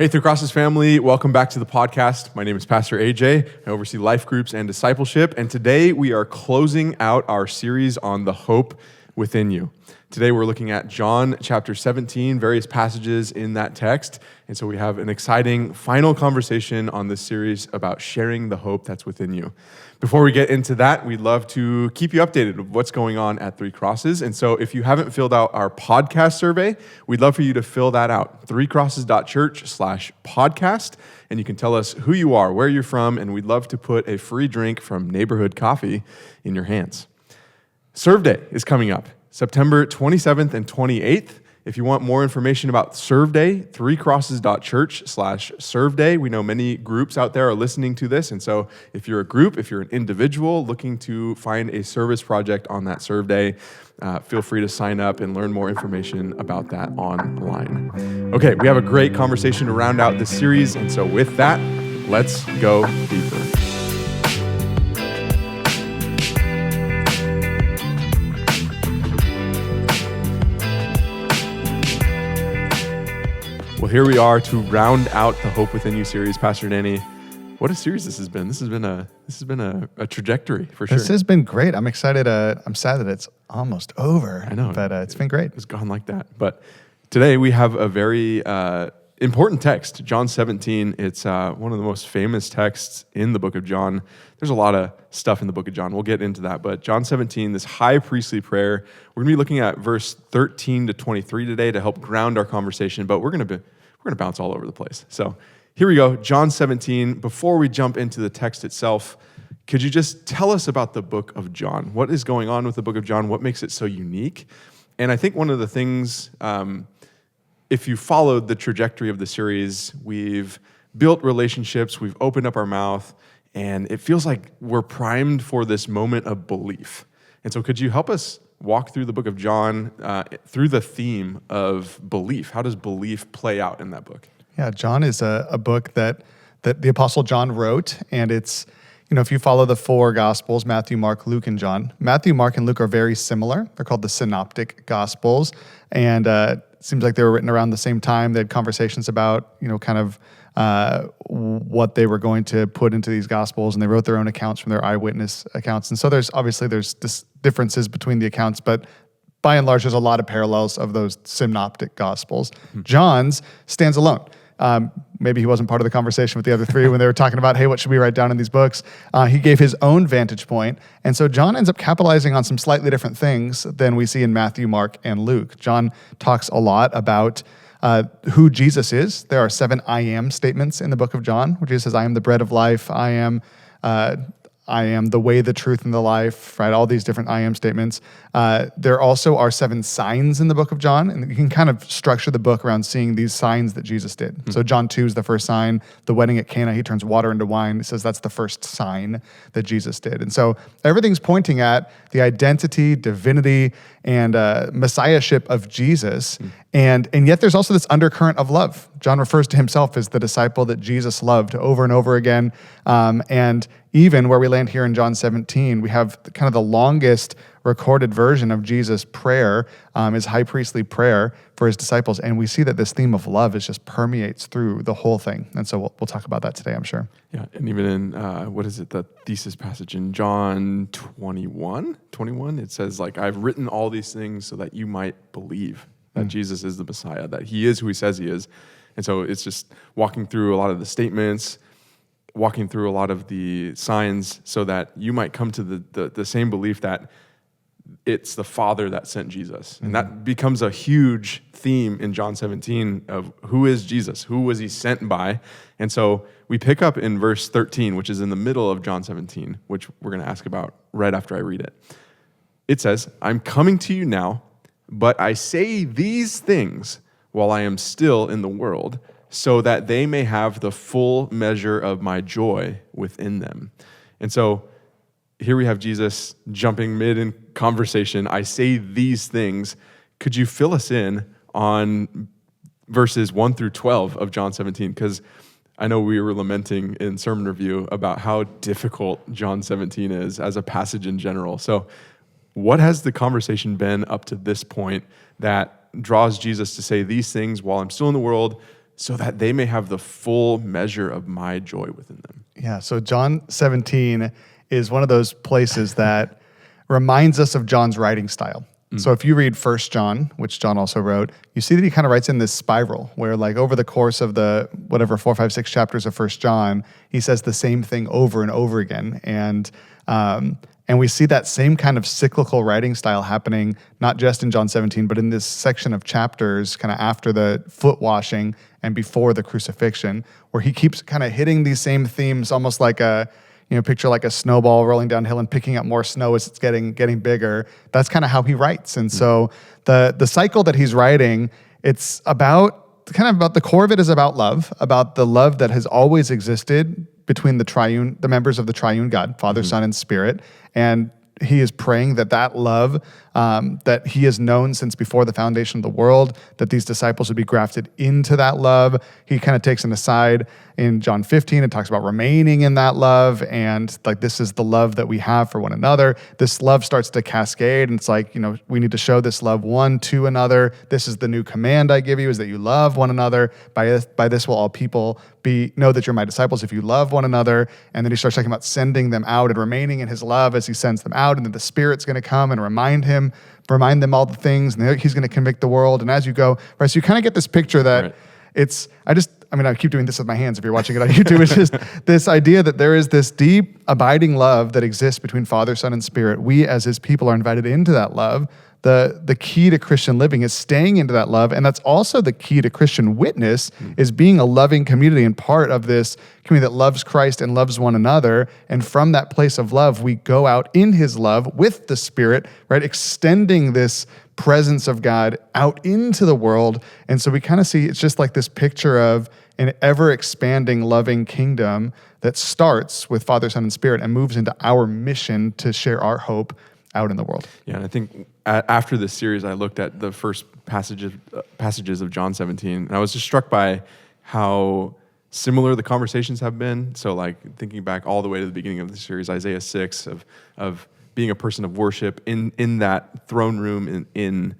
Hey, Three Crosses family, welcome back to the podcast. My name is Pastor AJ. I oversee life groups and discipleship, and today we are closing out our series on the hope within you. Today we're looking at John chapter 17, various passages in that text, and so we have an exciting final conversation on this series about sharing the hope that's within you. Before we get into that, we'd love to keep you updated with what's going on at Three Crosses. And so if you haven't filled out our podcast survey, we'd love for you to fill that out, threecrosses.church/podcast. And you can tell us who you are, where you're from, and we'd love to put a free drink from Neighborhood Coffee in your hands. Serve Day is coming up, September 27th and 28th. If you want more information about Serve Day, threecrosses.church/Serve Day. We know many groups out there are listening to this, and so if you're a group, if you're an individual looking to find a service project on that Serve Day, feel free to sign up and learn more information about that online. Okay, we have a great conversation to round out this series, and so with that, let's go deeper. Well, here we are to round out the Hope Within You series. Pastor Danny, what a series this has been. This has been a trajectory for sure. This has been great. I'm excited. I'm sad that it's almost over. I know, but it's been great. It's gone like that. But today we have a very important text, John 17. It's one of the most famous texts in the book of John. There's a lot of stuff in the book of John. We'll get into that. But John 17, this high priestly prayer, we're going to be looking at verse 13 to 23 today to help ground our conversation. But we're going to bounce all over the place. So here we go, John 17. Before we jump into the text itself, could you just tell us about the book of John? What is going on with the book of John? What makes it so unique? And I think one of the things, if you followed the trajectory of the series, we've built relationships, we've opened up our mouth, and it feels like we're primed for this moment of belief. And so could you help us walk through the book of John through the theme of belief? How does belief play out in that book? Yeah, John is a book that the Apostle John wrote, and it's, if you follow the four Gospels, Matthew, Mark, Luke, and John, Matthew, Mark, and Luke are very similar. They're called the Synoptic Gospels, and it seems like they were written around the same time. They had conversations about, what they were going to put into these Gospels, and they wrote their own accounts from their eyewitness accounts. And so there's differences between the accounts, but by and large, there's a lot of parallels of those Synoptic Gospels. Mm-hmm. John's stands alone. Maybe he wasn't part of the conversation with the other three when they were talking about, hey, what should we write down in these books? He gave his own vantage point. And so John ends up capitalizing on some slightly different things than we see in Matthew, Mark, and Luke. John talks a lot about who Jesus is. There are 7 I am statements in the book of John, where Jesus says, I am the bread of life. I am the way, the truth, and the life, right? All these different I am statements. There also are 7 signs in the book of John, and you can kind of structure the book around seeing these signs that Jesus did. Mm-hmm. So John 2 is the first sign. The wedding at Cana, he turns water into wine. He says that's the first sign that Jesus did. And so everything's pointing at the identity, divinity, and messiahship of Jesus. Mm-hmm. And yet there's also this undercurrent of love. John refers to himself as the disciple that Jesus loved over and over again. And even where we land here in John 17, we have kind of the longest recorded version of Jesus' prayer, his high priestly prayer for his disciples. And we see that this theme of love just permeates through the whole thing. And so we'll talk about that today, I'm sure. Yeah, and even in, the thesis passage in John 21, it says, I've written all these things so that you might believe that Jesus is the Messiah, that he is who he says he is. And so it's just walking through a lot of the statements, walking through a lot of the signs so that you might come to the same belief that it's the Father that sent Jesus. And that becomes a huge theme in John 17 of who is Jesus? Who was he sent by? And so we pick up in verse 13, which is in the middle of John 17, which we're going to ask about right after I read it. It says, I'm coming to you now, but I say these things while I am still in the world, so that they may have the full measure of my joy within them. And so here we have Jesus jumping mid in conversation. I say these things. Could you fill us in on verses 1 through 12 of John 17? Because I know we were lamenting in sermon review about how difficult John 17 is as a passage in general. So what has the conversation been up to this point that draws Jesus to say these things while I'm still in the world, so that they may have the full measure of my joy within them. Yeah, so John 17 is one of those places that reminds us of John's writing style. So if you read 1 John, which John also wrote, you see that he kind of writes in this spiral where like over the course of the whatever 4, 5, 6 chapters of 1 John, he says the same thing over and over again. And we see that same kind of cyclical writing style happening, not just in John 17, but in this section of chapters kind of after the foot washing and before the crucifixion, where he keeps kind of hitting these same themes, almost like picture like a snowball rolling downhill and picking up more snow as it's getting bigger. That's kind of how he writes. And so the cycle that he's writing, it's about the core of it is about love, about the love that has always existed between the members of the triune God, Father, Son, and Spirit. And he is praying that love that he has known since before the foundation of the world, that these disciples would be grafted into that love. He kind of takes an aside in John 15 and talks about remaining in that love, and like this is the love that we have for one another. This love starts to cascade, and it's like, we need to show this love one to another. This is the new command I give you, is that you love one another. By this will all people know that you're my disciples, if you love one another. And then he starts talking about sending them out and remaining in his love as he sends them out, and then the Spirit's going to come and remind them all the things, and he's going to convict the world. And as you go, right, so you kind of get this picture that I keep doing this with my hands if you're watching it on YouTube. It's just this idea that there is this deep, abiding love that exists between Father, Son, and Spirit. We, as his people, are invited into that love. The key to Christian living is staying into that love, and that's also the key to Christian witness, is being a loving community and part of this community that loves Christ and loves one another. And from that place of love, we go out in his love with the Spirit, right, extending this presence of God out into the world. And so we kind of see it's just like this picture of an ever-expanding, loving kingdom that starts with Father, Son, and Spirit and moves into our mission to share our hope out in the world. Yeah, and I think after this series, I looked at the first passages of John 17, and I was just struck by how similar the conversations have been. So like thinking back all the way to the beginning of the series, Isaiah 6, of being a person of worship in that throne room, in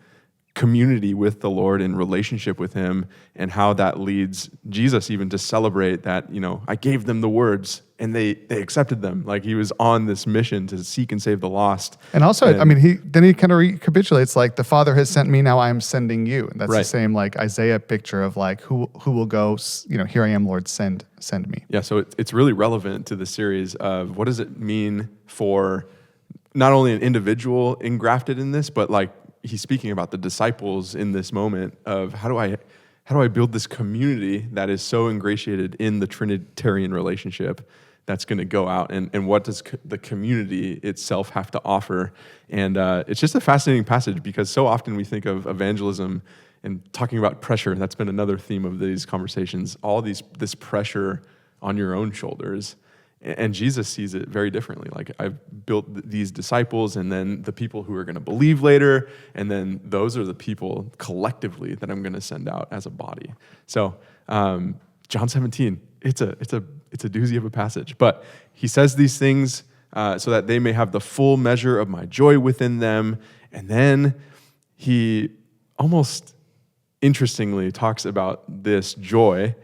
community with the Lord, in relationship with him, and how that leads Jesus even to celebrate that, I gave them the words and they accepted them. Like he was on this mission to seek and save the lost. And also, he kind of recapitulates like, the Father has sent me, now I am sending you. And that's right. The same like Isaiah picture of like, who will go, here I am, Lord, send me. Yeah, so it's really relevant to the series of what does it mean for not only an individual engrafted in this, but like he's speaking about the disciples in this moment of how do I build this community that is so ingratiated in the Trinitarian relationship that's going to go out, and what does the community itself have to offer? And it's just a fascinating passage because so often we think of evangelism and talking about pressure. That's been another theme of these conversations, this pressure on your own shoulders. And Jesus sees it very differently. Like, I've built these disciples, and then the people who are going to believe later, and then those are the people collectively that I'm going to send out as a body. So John 17, it's a doozy of a passage. But he says these things so that they may have the full measure of my joy within them. And then he almost interestingly talks about this joy,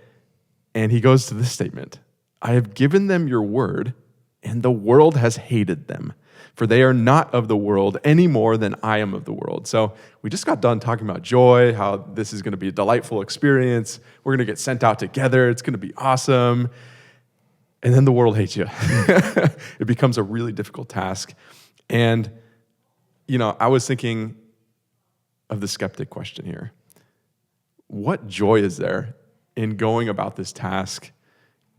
and he goes to this statement: I have given them your word, and the world has hated them, for they are not of the world any more than I am of the world. So we just got done talking about joy, how this is going to be a delightful experience. We're going to get sent out together. It's going to be awesome. And then the world hates you. It becomes a really difficult task. And, I was thinking of the skeptic question here. What joy is there in going about this task?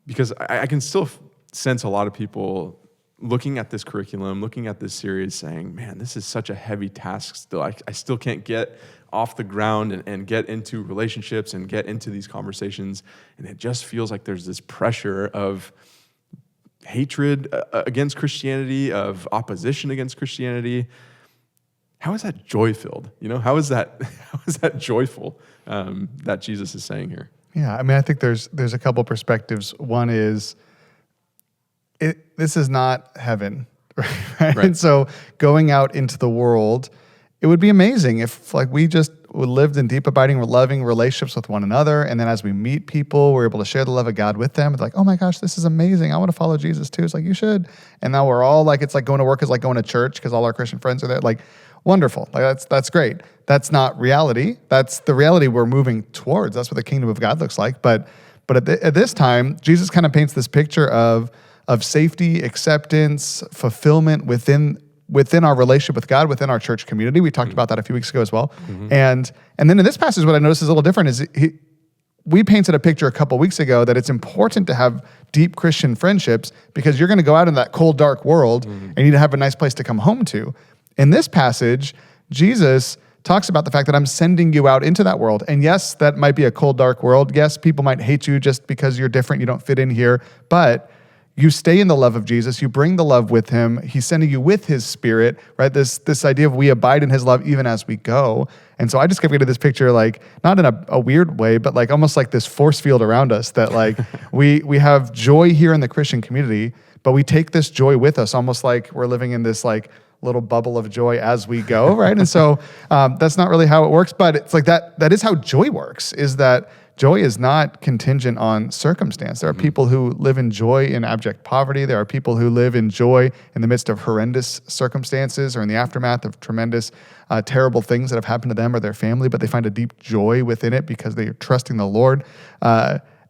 Because I can still sense a lot of people looking at this curriculum, looking at this series, saying, man, this is such a heavy task still. I still can't get off the ground and get into relationships and get into these conversations. And it just feels like there's this pressure of hatred against Christianity, of opposition against Christianity. How is that joy-filled? How is that joyful that Jesus is saying here? Yeah, I think there's a couple perspectives. One is, this is not heaven, right? And so going out into the world, it would be amazing if we just lived in deep, abiding, loving relationships with one another. And then as we meet people, we're able to share the love of God with them. It's like, oh my gosh, this is amazing. I want to follow Jesus too. It's like, you should. And now we're all like, it's like going to work is like going to church because all our Christian friends are there. Like, wonderful. Like that's great. That's not reality. That's the reality we're moving towards. That's what the kingdom of God looks like. But at this time, Jesus kind of paints this picture of safety, acceptance, fulfillment within our relationship with God, within our church community. We talked about that a few weeks ago as well. And then in this passage, what I noticed is a little different is we painted a picture a couple weeks ago that it's important to have deep Christian friendships because you're going to go out in that cold, dark world and you need to have a nice place to come home to. In this passage, Jesus talks about the fact that I'm sending you out into that world. And yes, that might be a cold, dark world. Yes, people might hate you just because you're different, you don't fit in here. But you stay in the love of Jesus. You bring the love with him. He's sending you with his spirit, right? This idea of we abide in his love even as we go. And so I just kept getting this picture, like, not in a weird way, but like almost like this force field around us that like we have joy here in the Christian community, but we take this joy with us almost like we're living in this like little bubble of joy as we go, right? And so that's not really how it works, but it's like that is how joy works, is that joy is not contingent on circumstance. There are people who live in joy in abject poverty. There are people who live in joy in the midst of horrendous circumstances or in the aftermath of tremendous, terrible things that have happened to them or their family, but they find a deep joy within it because they are trusting the Lord.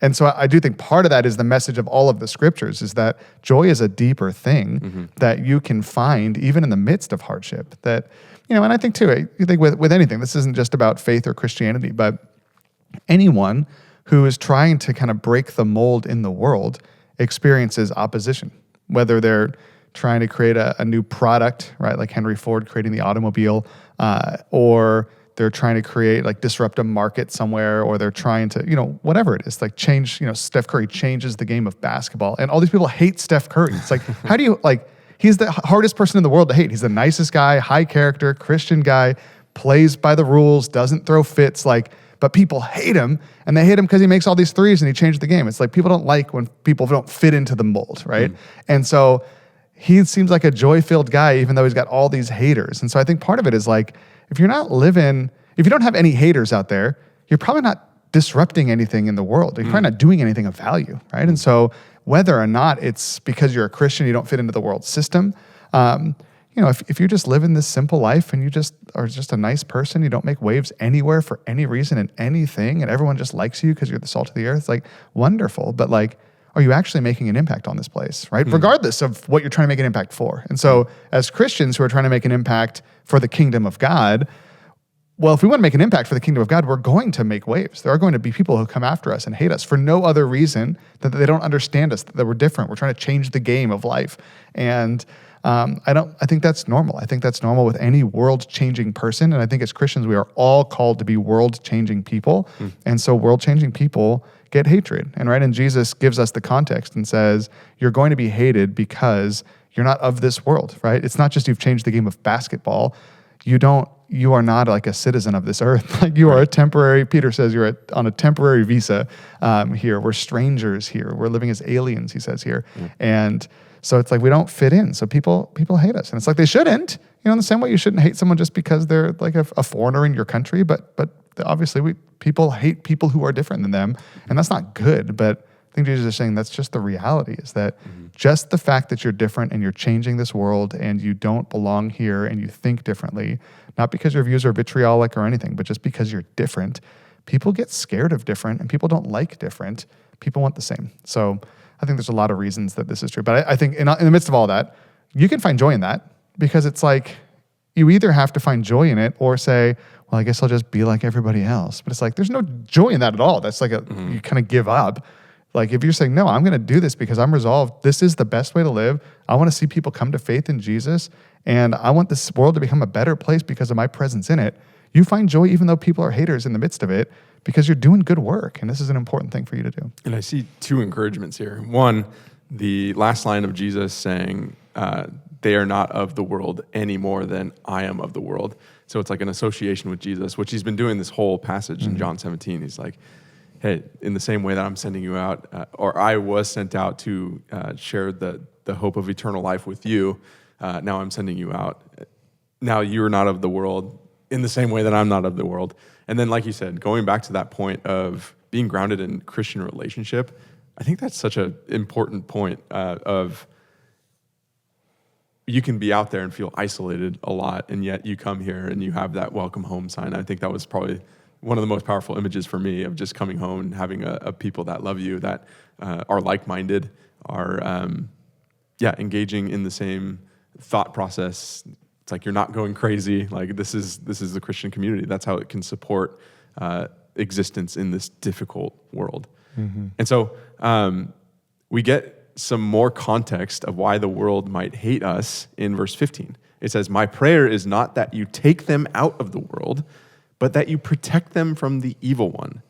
And so I do think part of that is the message of all of the scriptures, is that joy is a deeper thing that you can find even in the midst of hardship. That, and I think too, you think with anything, this isn't just about faith or Christianity, but anyone who is trying to kind of break the mold in the world experiences opposition, whether they're trying to create a new product, right? Like Henry Ford creating the automobile, or they're trying to disrupt a market somewhere, or they're trying to, whatever it is, like change, Steph Curry changes the game of basketball. And all these people hate Steph Curry. It's like, how do you, he's the hardest person in the world to hate. He's the nicest guy, high character, Christian guy, plays by the rules, doesn't throw fits, but people hate him, and they hate him because he makes all these threes and he changed the game. It's like people don't like when people don't fit into the mold, right? And so he seems like a joy-filled guy, even though he's got all these haters. And so I think part of it is like, if you don't have any haters out there, you're probably not disrupting anything in the world. You're probably not doing anything of value, right? And so whether or not it's because you're a Christian, you don't fit into the world system, if you just live in this simple life and you just are just a nice person, you don't make waves anywhere for any reason and anything, and everyone just likes you because you're the salt of the earth, it's like wonderful. But are you actually making an impact on this place, right? Regardless of what you're trying to make an impact for. And so as Christians who are trying to make an impact for the kingdom of God, well, if we want to make an impact for the kingdom of God, we're going to make waves. There are going to be people who come after us and hate us for no other reason than that they don't understand us, that we're different. We're trying to change the game of life. And I think that's normal. I think that's normal with any world-changing person. And I think as Christians, we are all called to be world-changing people. And so world-changing people get hatred. And Jesus gives us the context and says, you're going to be hated because you're not of this world, right? It's not just you've changed the game of basketball. You are not like a citizen of this earth. Like you are a temporary, Peter says you're on a temporary visa here. We're strangers here. We're living as aliens, he says here. And so it's like we don't fit in. So people hate us. And it's like they shouldn't. In the same way you shouldn't hate someone just because they're like a foreigner in your country. But obviously people hate people who are different than them. And that's not good. But I think Jesus is saying that's just the reality, is that just the fact that you're different and you're changing this world and you don't belong here and you think differently, not because your views are vitriolic or anything, but just because you're different, people get scared of different and people don't like different. People want the same. So I think there's a lot of reasons that this is true. But I think in the midst of all that, you can find joy in that, because it's like you either have to find joy in it or say, well, I guess I'll just be like everybody else. But it's like there's no joy in that at all. That's like you kind of give up. Like if you're saying, no, I'm going to do this because I'm resolved, this is the best way to live. I want to see people come to faith in Jesus, and I want this world to become a better place because of my presence in it. You find joy even though people are haters in the midst of it, because you're doing good work, and this is an important thing for you to do. And I see two encouragements here. One, the last line of Jesus saying, they are not of the world any more than I am of the world. So it's like an association with Jesus, which he's been doing this whole passage in John 17. He's like, hey, in the same way that I'm sending you out, or I was sent out to share the hope of eternal life with you, now I'm sending you out. Now you're not of the world. in the same way that I'm not of the world. And then, like you said, going back to that point of being grounded in Christian relationship, I think that's such an important point of you can be out there and feel isolated a lot, and yet you come here and you have that welcome home sign. I think that was probably one of the most powerful images for me of just coming home and having a people that love you, that are like-minded, are engaging in the same thought process. It's like you're not going crazy. Like this is the Christian community. That's how it can support existence in this difficult world. Mm-hmm. And so we get some more context of why the world might hate us in verse 15. It says, "My prayer is not that you take them out of the world, but that you protect them from the evil one."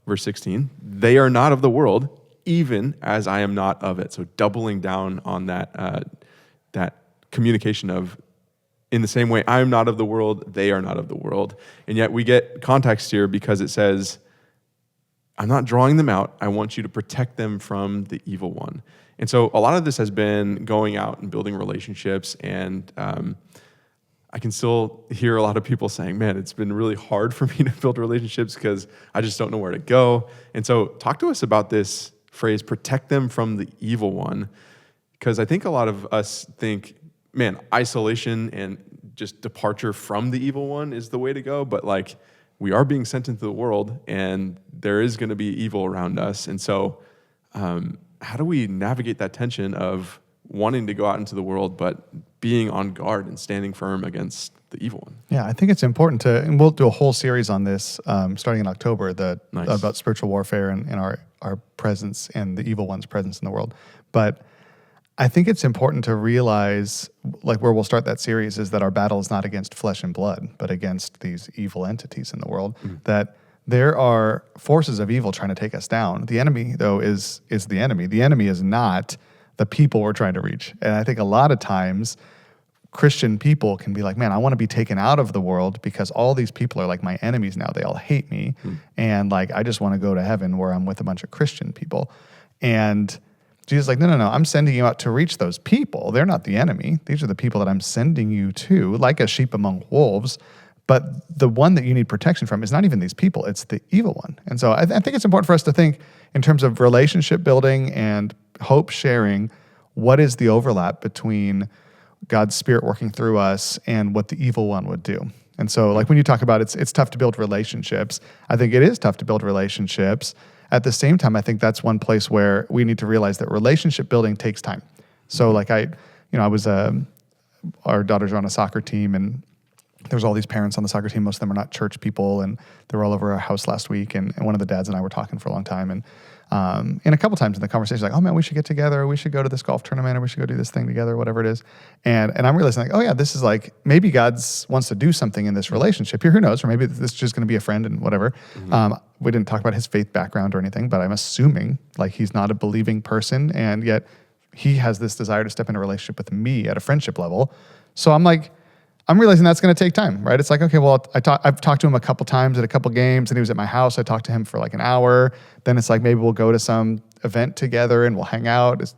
Verse 16, "They are not of the world, even as I am not of it." So doubling down on that communication of, in the same way I am not of the world, they are not of the world. And yet we get context here because it says, I'm not drawing them out. I want you to protect them from the evil one. And so a lot of this has been going out and building relationships, and I can still hear a lot of people saying, man, it's been really hard for me to build relationships because I just don't know where to go. And so talk to us about this phrase, protect them from the evil one, because I think a lot of us think, man, isolation and just departure from the evil one is the way to go, but like we are being sent into the world and there is going to be evil around us. And so how do we navigate that tension of wanting to go out into the world, but being on guard and standing firm against the evil one? Yeah, I think it's important to, and we'll do a whole series on this starting in October, about spiritual warfare and our presence and the evil one's presence in the world. But I think it's important to realize, like where we'll start that series, is that our battle is not against flesh and blood, but against these evil entities in the world, that there are forces of evil trying to take us down. The enemy, though, is the enemy. The enemy is not the people we're trying to reach. And I think a lot of times Christian people can be like, man, I want to be taken out of the world because all these people are like my enemies now. They all hate me. And like, I just want to go to heaven where I'm with a bunch of Christian people. And Jesus is like, no, I'm sending you out to reach those people. They're not the enemy. These are the people that I'm sending you to, like a sheep among wolves. But the one that you need protection from is not even these people. It's the evil one. And so I think it's important for us to think in terms of relationship building and hope sharing. What is the overlap between God's Spirit working through us and what the evil one would do? And so like when you talk about it's tough to build relationships, I think it is tough to build relationships. At the same time, I think that's one place where we need to realize that relationship building takes time. So like I was, our daughters are on a soccer team, and there's all these parents on the soccer team. Most of them are not church people, and they were all over our house last week. And one of the dads and I were talking for a long time. And a couple times in the conversation, like, oh man, we should get together, or we should go to this golf tournament, or we should go do this thing together, whatever it is. And I'm realizing like, oh yeah, this is like, maybe God wants to do something in this relationship here. Who knows? Or maybe this is just going to be a friend and whatever. We didn't talk about his faith background or anything, but I'm assuming like he's not a believing person, and yet he has this desire to step into a relationship with me at a friendship level. So I'm realizing that's going to take time, right? It's like, okay, well, I've talked to him a couple times at a couple games, and he was at my house. I talked to him for like an hour. Then it's like, maybe we'll go to some event together and we'll hang out. It's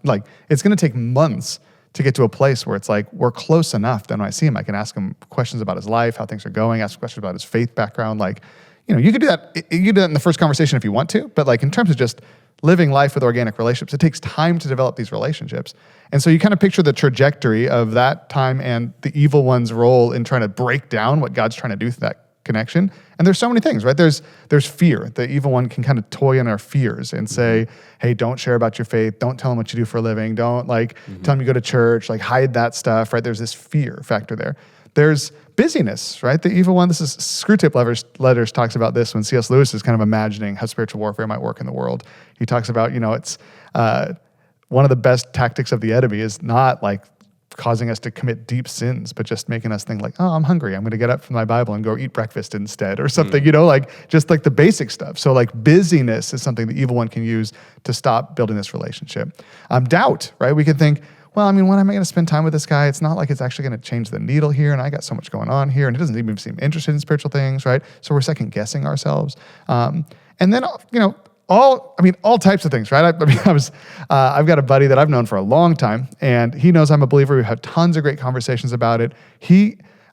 going to take months to get to a place where it's like, we're close enough that when I see him, I can ask him questions about his life, how things are going, ask questions about his faith background. Like, you could do that. You do that in the first conversation if you want to, but like in terms of just living life with organic relationships, it takes time to develop these relationships. And so you kind of picture the trajectory of that time and the evil one's role in trying to break down what God's trying to do through that connection. And there's so many things, right? There's fear. The evil one can kind of toy in our fears and say, hey, don't share about your faith. Don't tell them what you do for a living. Don't tell them you go to church, like hide that stuff, right? There's this fear factor there. There's busyness, right? The evil one, this is Screwtape Letters talks about this when C.S. Lewis is kind of imagining how spiritual warfare might work in the world. He talks about, it's one of the best tactics of the enemy is not like causing us to commit deep sins, but just making us think like, oh, I'm hungry. I'm going to get up from my Bible and go eat breakfast instead or something, just like the basic stuff. So like busyness is something the evil one can use to stop building this relationship. Doubt, right? We can think, well, I mean, when am I going to spend time with this guy? It's not like it's actually going to change the needle here, and I got so much going on here, and he doesn't even seem interested in spiritual things, right? So we're second guessing ourselves. And then, all types of things, right? I've got a buddy that I've known for a long time, and he knows I'm a believer. We've had tons of great conversations about it.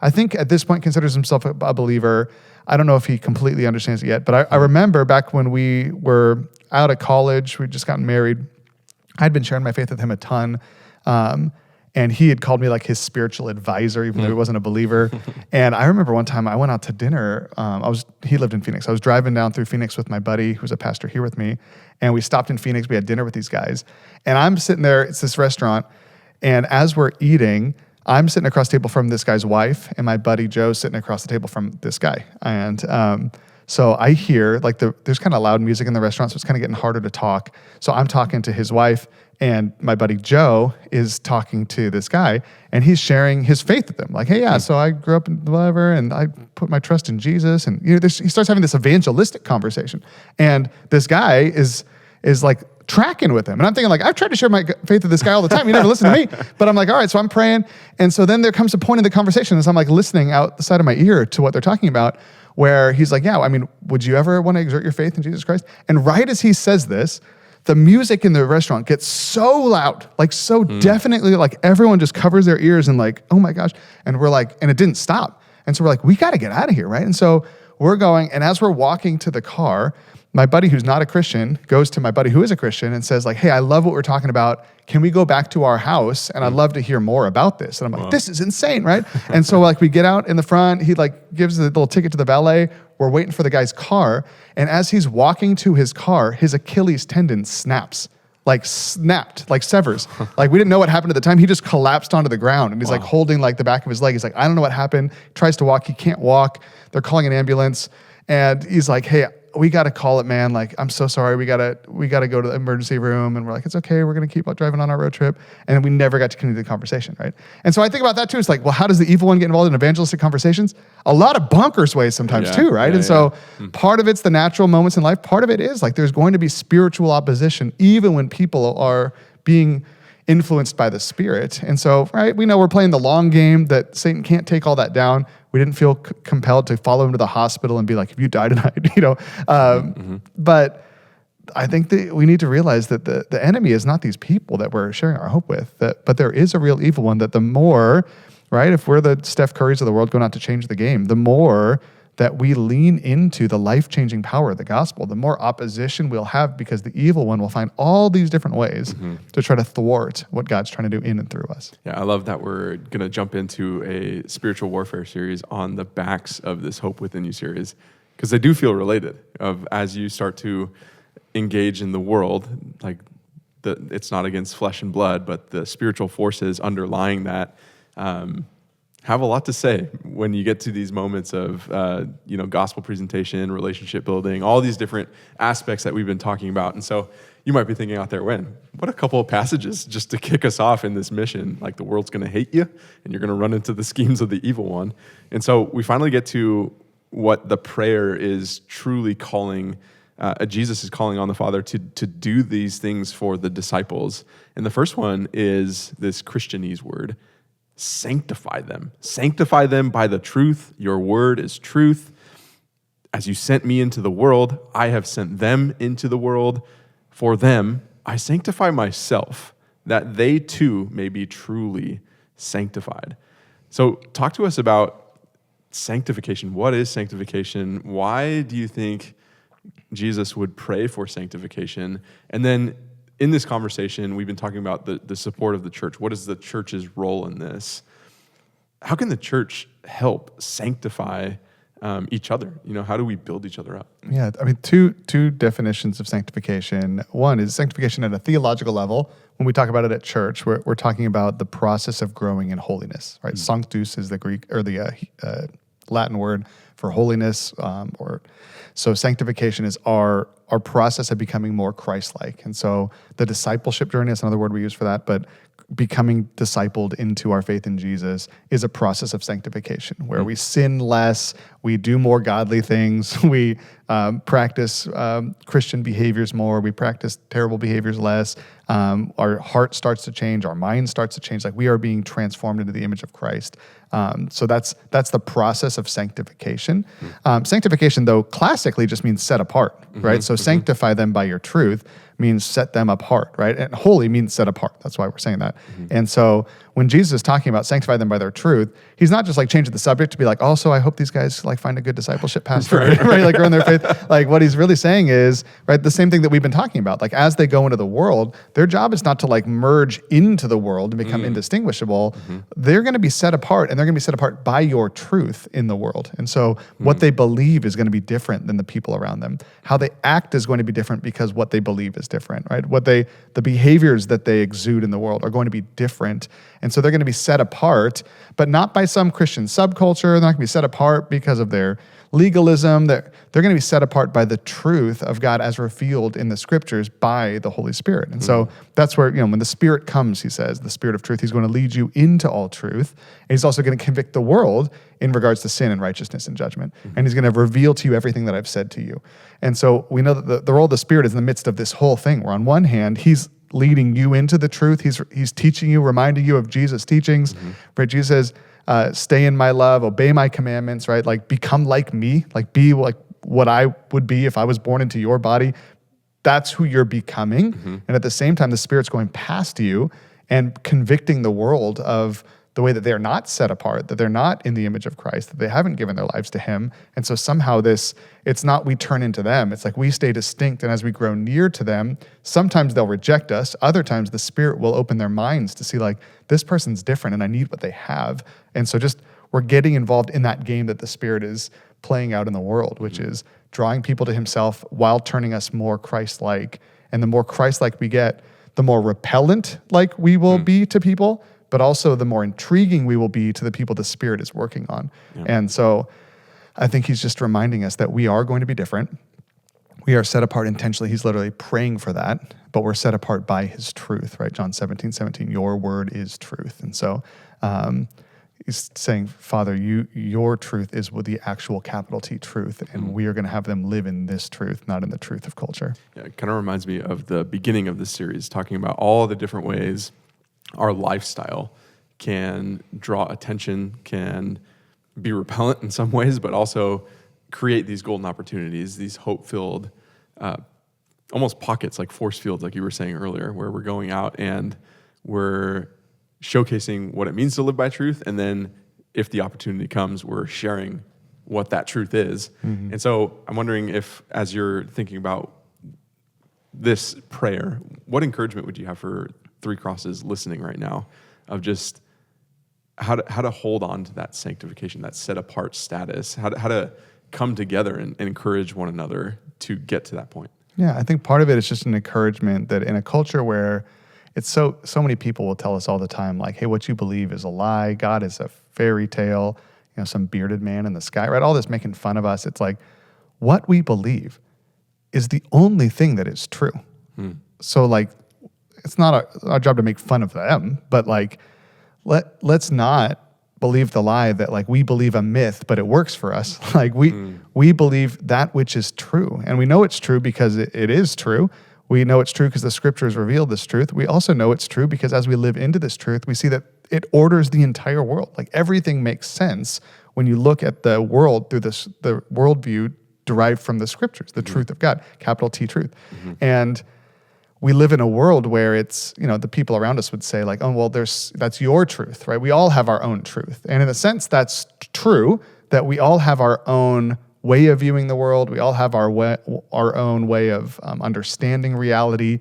I think at this point considers himself a believer. I don't know if he completely understands it yet, but I remember back when we were out of college, we'd just gotten married. I'd been sharing my faith with him a ton. And he had called me like his spiritual advisor, even though he wasn't a believer. And I remember one time I went out to dinner. He lived in Phoenix. I was driving down through Phoenix with my buddy, who's a pastor here with me. And we stopped in Phoenix. We had dinner with these guys. And I'm sitting there, it's this restaurant. And as we're eating, I'm sitting across the table from this guy's wife, and my buddy Joe's sitting across the table from this guy. And so I hear like there's kind of loud music in the restaurant, so it's kind of getting harder to talk. So I'm talking to his wife, and my buddy Joe is talking to this guy, and he's sharing his faith with them. Like, hey, yeah, so I grew up in whatever, and I put my trust in Jesus. And he starts having this evangelistic conversation. And this guy is like tracking with him. And I'm thinking like, I've tried to share my faith with this guy all the time. You never listen to me. But I'm like, all right, so I'm praying. And so then there comes a point in the conversation as I'm like listening out the side of my ear to what they're talking about, where he's like, yeah, I mean, would you ever want to exert your faith in Jesus Christ? And right as he says this, the music in the restaurant gets so loud, like so definitely, like everyone just covers their ears and like, oh my gosh. And we're like, and it didn't stop. And so we're like, we got to get out of here, right? And so we're going, and as we're walking to the car, my buddy who's not a Christian goes to my buddy who is a Christian and says like, hey, I love what we're talking about. Can we go back to our house? And I'd love to hear more about this. And I'm like, this is insane, right? And so like we get out in the front, he like gives the little ticket to the valet. We're waiting for the guy's car. And as he's walking to his car, his Achilles tendon snaps, like severs. Like we didn't know what happened at the time. He just collapsed onto the ground and he's like holding like the back of his leg. He's like, I don't know what happened. Tries to walk. He can't walk. They're calling an ambulance. And he's like, hey, we got to call it, man. Like, I'm so sorry. We got to go to the emergency room. And we're like, it's okay. We're going to keep driving on our road trip. And we never got to continue the conversation, right? And so I think about that too. It's like, well, how does the evil one get involved in evangelistic conversations? A lot of bonkers ways sometimes too, right? And so part of it's the natural moments in life. Part of it is like, there's going to be spiritual opposition, even when people are being influenced by the Spirit. And so, right, we know we're playing the long game, that Satan can't take all that down. We didn't feel compelled to follow him to the hospital and be like, if you die tonight, But I think that we need to realize that the enemy is not these people that we're sharing our hope with, but there is a real evil one, that the more, right, if we're the Steph Currys of the world going out to change the game, the more that we lean into the life-changing power of the gospel, the more opposition we'll have, because the evil one will find all these different ways to try to thwart what God's trying to do in and through us. Yeah, I love that we're going to jump into a spiritual warfare series on the backs of this Hope Within You series, because they do feel related. As you start to engage in the world, like it's not against flesh and blood, but the spiritual forces underlying that have a lot to say when you get to these moments of gospel presentation, relationship building, all these different aspects that we've been talking about. And so you might be thinking out there, what a couple of passages just to kick us off in this mission. Like, the world's going to hate you, and you're going to run into the schemes of the evil one. And so we finally get to what the prayer is truly calling. Jesus is calling on the Father to do these things for the disciples. And the first one is this Christianese word: sanctify them by the truth. Your word is truth. As you sent me into the world, I have sent them into the world. For them, I sanctify myself, that they too may be truly sanctified. So talk to us about sanctification. What is sanctification? Why do you think Jesus would pray for sanctification? And then in this conversation, we've been talking about the support of the church. What is the church's role in this? How can the church help sanctify each other? How do we build each other up? Yeah, I mean, two definitions of sanctification. One is sanctification at a theological level. When we talk about it at church, we're talking about the process of growing in holiness, right? Sanctus is the Greek or the Latin word for holiness, so sanctification is our process of becoming more Christ-like. And so the discipleship journey, that's another word we use for that, but becoming discipled into our faith in Jesus is a process of sanctification where we sin less, We do more godly things. We practice Christian behaviors more. We practice terrible behaviors less. Our heart starts to change. Our mind starts to change. Like we are being transformed into the image of Christ. So that's the process of sanctification. Sanctification, though, classically just means set apart, right? So sanctify them by your truth means set them apart, right? And holy means set apart. That's why we're saying that. And so when Jesus is talking about sanctify them by their truth, he's not just like changing the subject to be like, also, I hope these guys like find a good discipleship pastor, right? Like grow in their faith. Like what he's really saying is, right, the same thing that we've been talking about. Like as they go into the world, their job is not to like merge into the world and become indistinguishable. They're going to be set apart, and they're going to be set apart by your truth in the world. And so what they believe is going to be different than the people around them. How they act is going to be different because what they believe is different, right? The behaviors that they exude in the world are going to be different. And so they're going to be set apart, but not by some Christian subculture. They're not going to be set apart because of their legalism. They're going to be set apart by the truth of God as revealed in the scriptures by the Holy Spirit. And so that's where, when the Spirit comes, he says, the Spirit of truth, he's going to lead you into all truth. And he's also going to convict the world in regards to sin and righteousness and judgment. And he's going to reveal to you everything that I've said to you. And so we know that the role of the Spirit is in the midst of this whole thing, where on one hand, he's leading you into the truth. He's teaching you, reminding you of Jesus' teachings. Right? Jesus says, stay in my love, obey my commandments, right? Like become like me, like be like what I would be if I was born into your body. That's who you're becoming. And at the same time, the Spirit's going past you and convicting the world of the way that they're not set apart, that they're not in the image of Christ, that they haven't given their lives to him. And so somehow it's not we turn into them. It's like we stay distinct. And as we grow near to them, sometimes they'll reject us. Other times the Spirit will open their minds to see like, this person's different and I need what they have. And so just we're getting involved in that game that the Spirit is playing out in the world, which is drawing people to himself while turning us more Christ-like. And the more Christ-like we get, the more repellent like we will be to people, but also the more intriguing we will be to the people the Spirit is working on. Yeah. And so I think he's just reminding us that we are going to be different. We are set apart intentionally. He's literally praying for that, but we're set apart by his truth, right? John 17:17, your word is truth. And so he's saying, Father, your truth is with the actual capital T truth, and we are going to have them live in this truth, not in the truth of culture. Yeah, it kind of reminds me of the beginning of this series, talking about all the different ways our lifestyle can draw attention, can be repellent in some ways, but also create these golden opportunities, these hope-filled, almost pockets, like force fields, like you were saying earlier, where we're going out and we're showcasing what it means to live by truth, and then if the opportunity comes, we're sharing what that truth is. And so I'm wondering if, as you're thinking about this prayer, what encouragement would you have for Three Crosses listening right now, of just how to hold on to that sanctification, that set apart status, how to come together and encourage one another to get to that point? Yeah, I think part of it is just an encouragement that in a culture where it's so many people will tell us all the time, like, hey, what you believe is a lie. God is a fairy tale, some bearded man in the sky, right? All this making fun of us. It's like what we believe is the only thing that is true. So like, it's not our job to make fun of them, but like, let's not believe the lie that like we believe a myth, but it works for us. Like we believe that which is true, and we know it's true because it is true. We know it's true because the scriptures reveal this truth. We also know it's true because as we live into this truth, we see that it orders the entire world. Like everything makes sense when you look at the world through the worldview derived from the scriptures, the truth of God, capital T truth. And we live in a world where it's, the people around us would say like, oh, well, that's your truth, right? We all have our own truth. And in a sense, that's true, that we all have our own way of viewing the world. We all have our own way of understanding reality.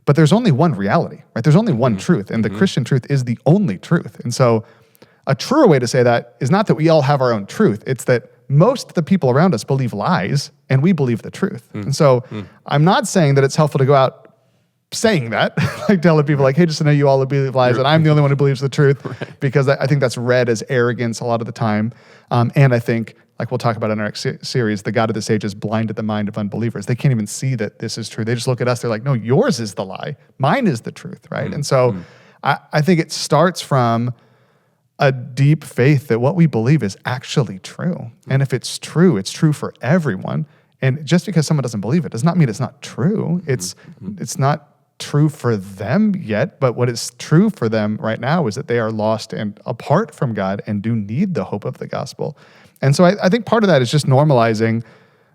But there's only one reality, right? There's only one truth. And the Christian truth is the only truth. And so a truer way to say that is not that we all have our own truth. It's that most of the people around us believe lies and we believe the truth. And so I'm not saying that it's helpful to go out saying that, like telling people like, hey, just to know you all believe lies and I'm the only one who believes the truth, because I think that's read as arrogance a lot of the time. And I think, like we'll talk about in our next series, the God of this age has blinded the mind of unbelievers. They can't even see that this is true. They just look at us, they're like, no, yours is the lie. Mine is the truth, right? And so I think it starts from a deep faith that what we believe is actually true. And if it's true for everyone. And just because someone doesn't believe it does not mean it's not true. It's not true for them yet, but what is true for them right now is that they are lost and apart from God and do need the hope of the gospel. And so I think part of that is just normalizing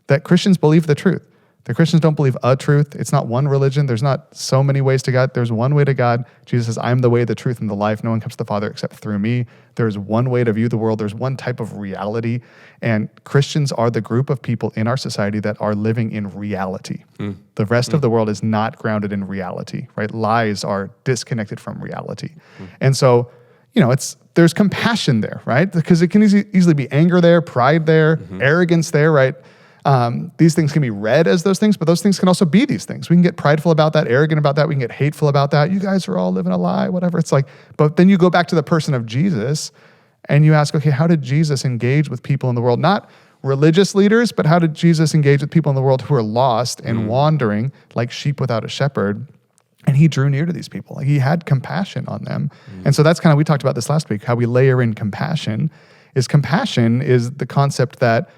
that Christians believe the truth. The Christians don't believe a truth. It's not one religion. There's not so many ways to God. There's one way to God. Jesus says, I'm the way, the truth, and the life. No one comes to the Father except through me. There's one way to view the world. There's one type of reality. And Christians are the group of people in our society that are living in reality. The rest of the world is not grounded in reality, right? Lies are disconnected from reality. And so, there's compassion there, right? Because it can easily be anger there, pride there, arrogance there, right? These things can be read as those things, but those things can also be these things. We can get prideful about that, arrogant about that. We can get hateful about that. You guys are all living a lie, whatever. It's like, but then you go back to the person of Jesus and you ask, okay, how did Jesus engage with people in the world? Not religious leaders, but how did Jesus engage with people in the world who are lost and wandering like sheep without a shepherd? And he drew near to these people. Like, he had compassion on them. And so that's kind of, we talked about this last week, how we layer in compassion is the concept that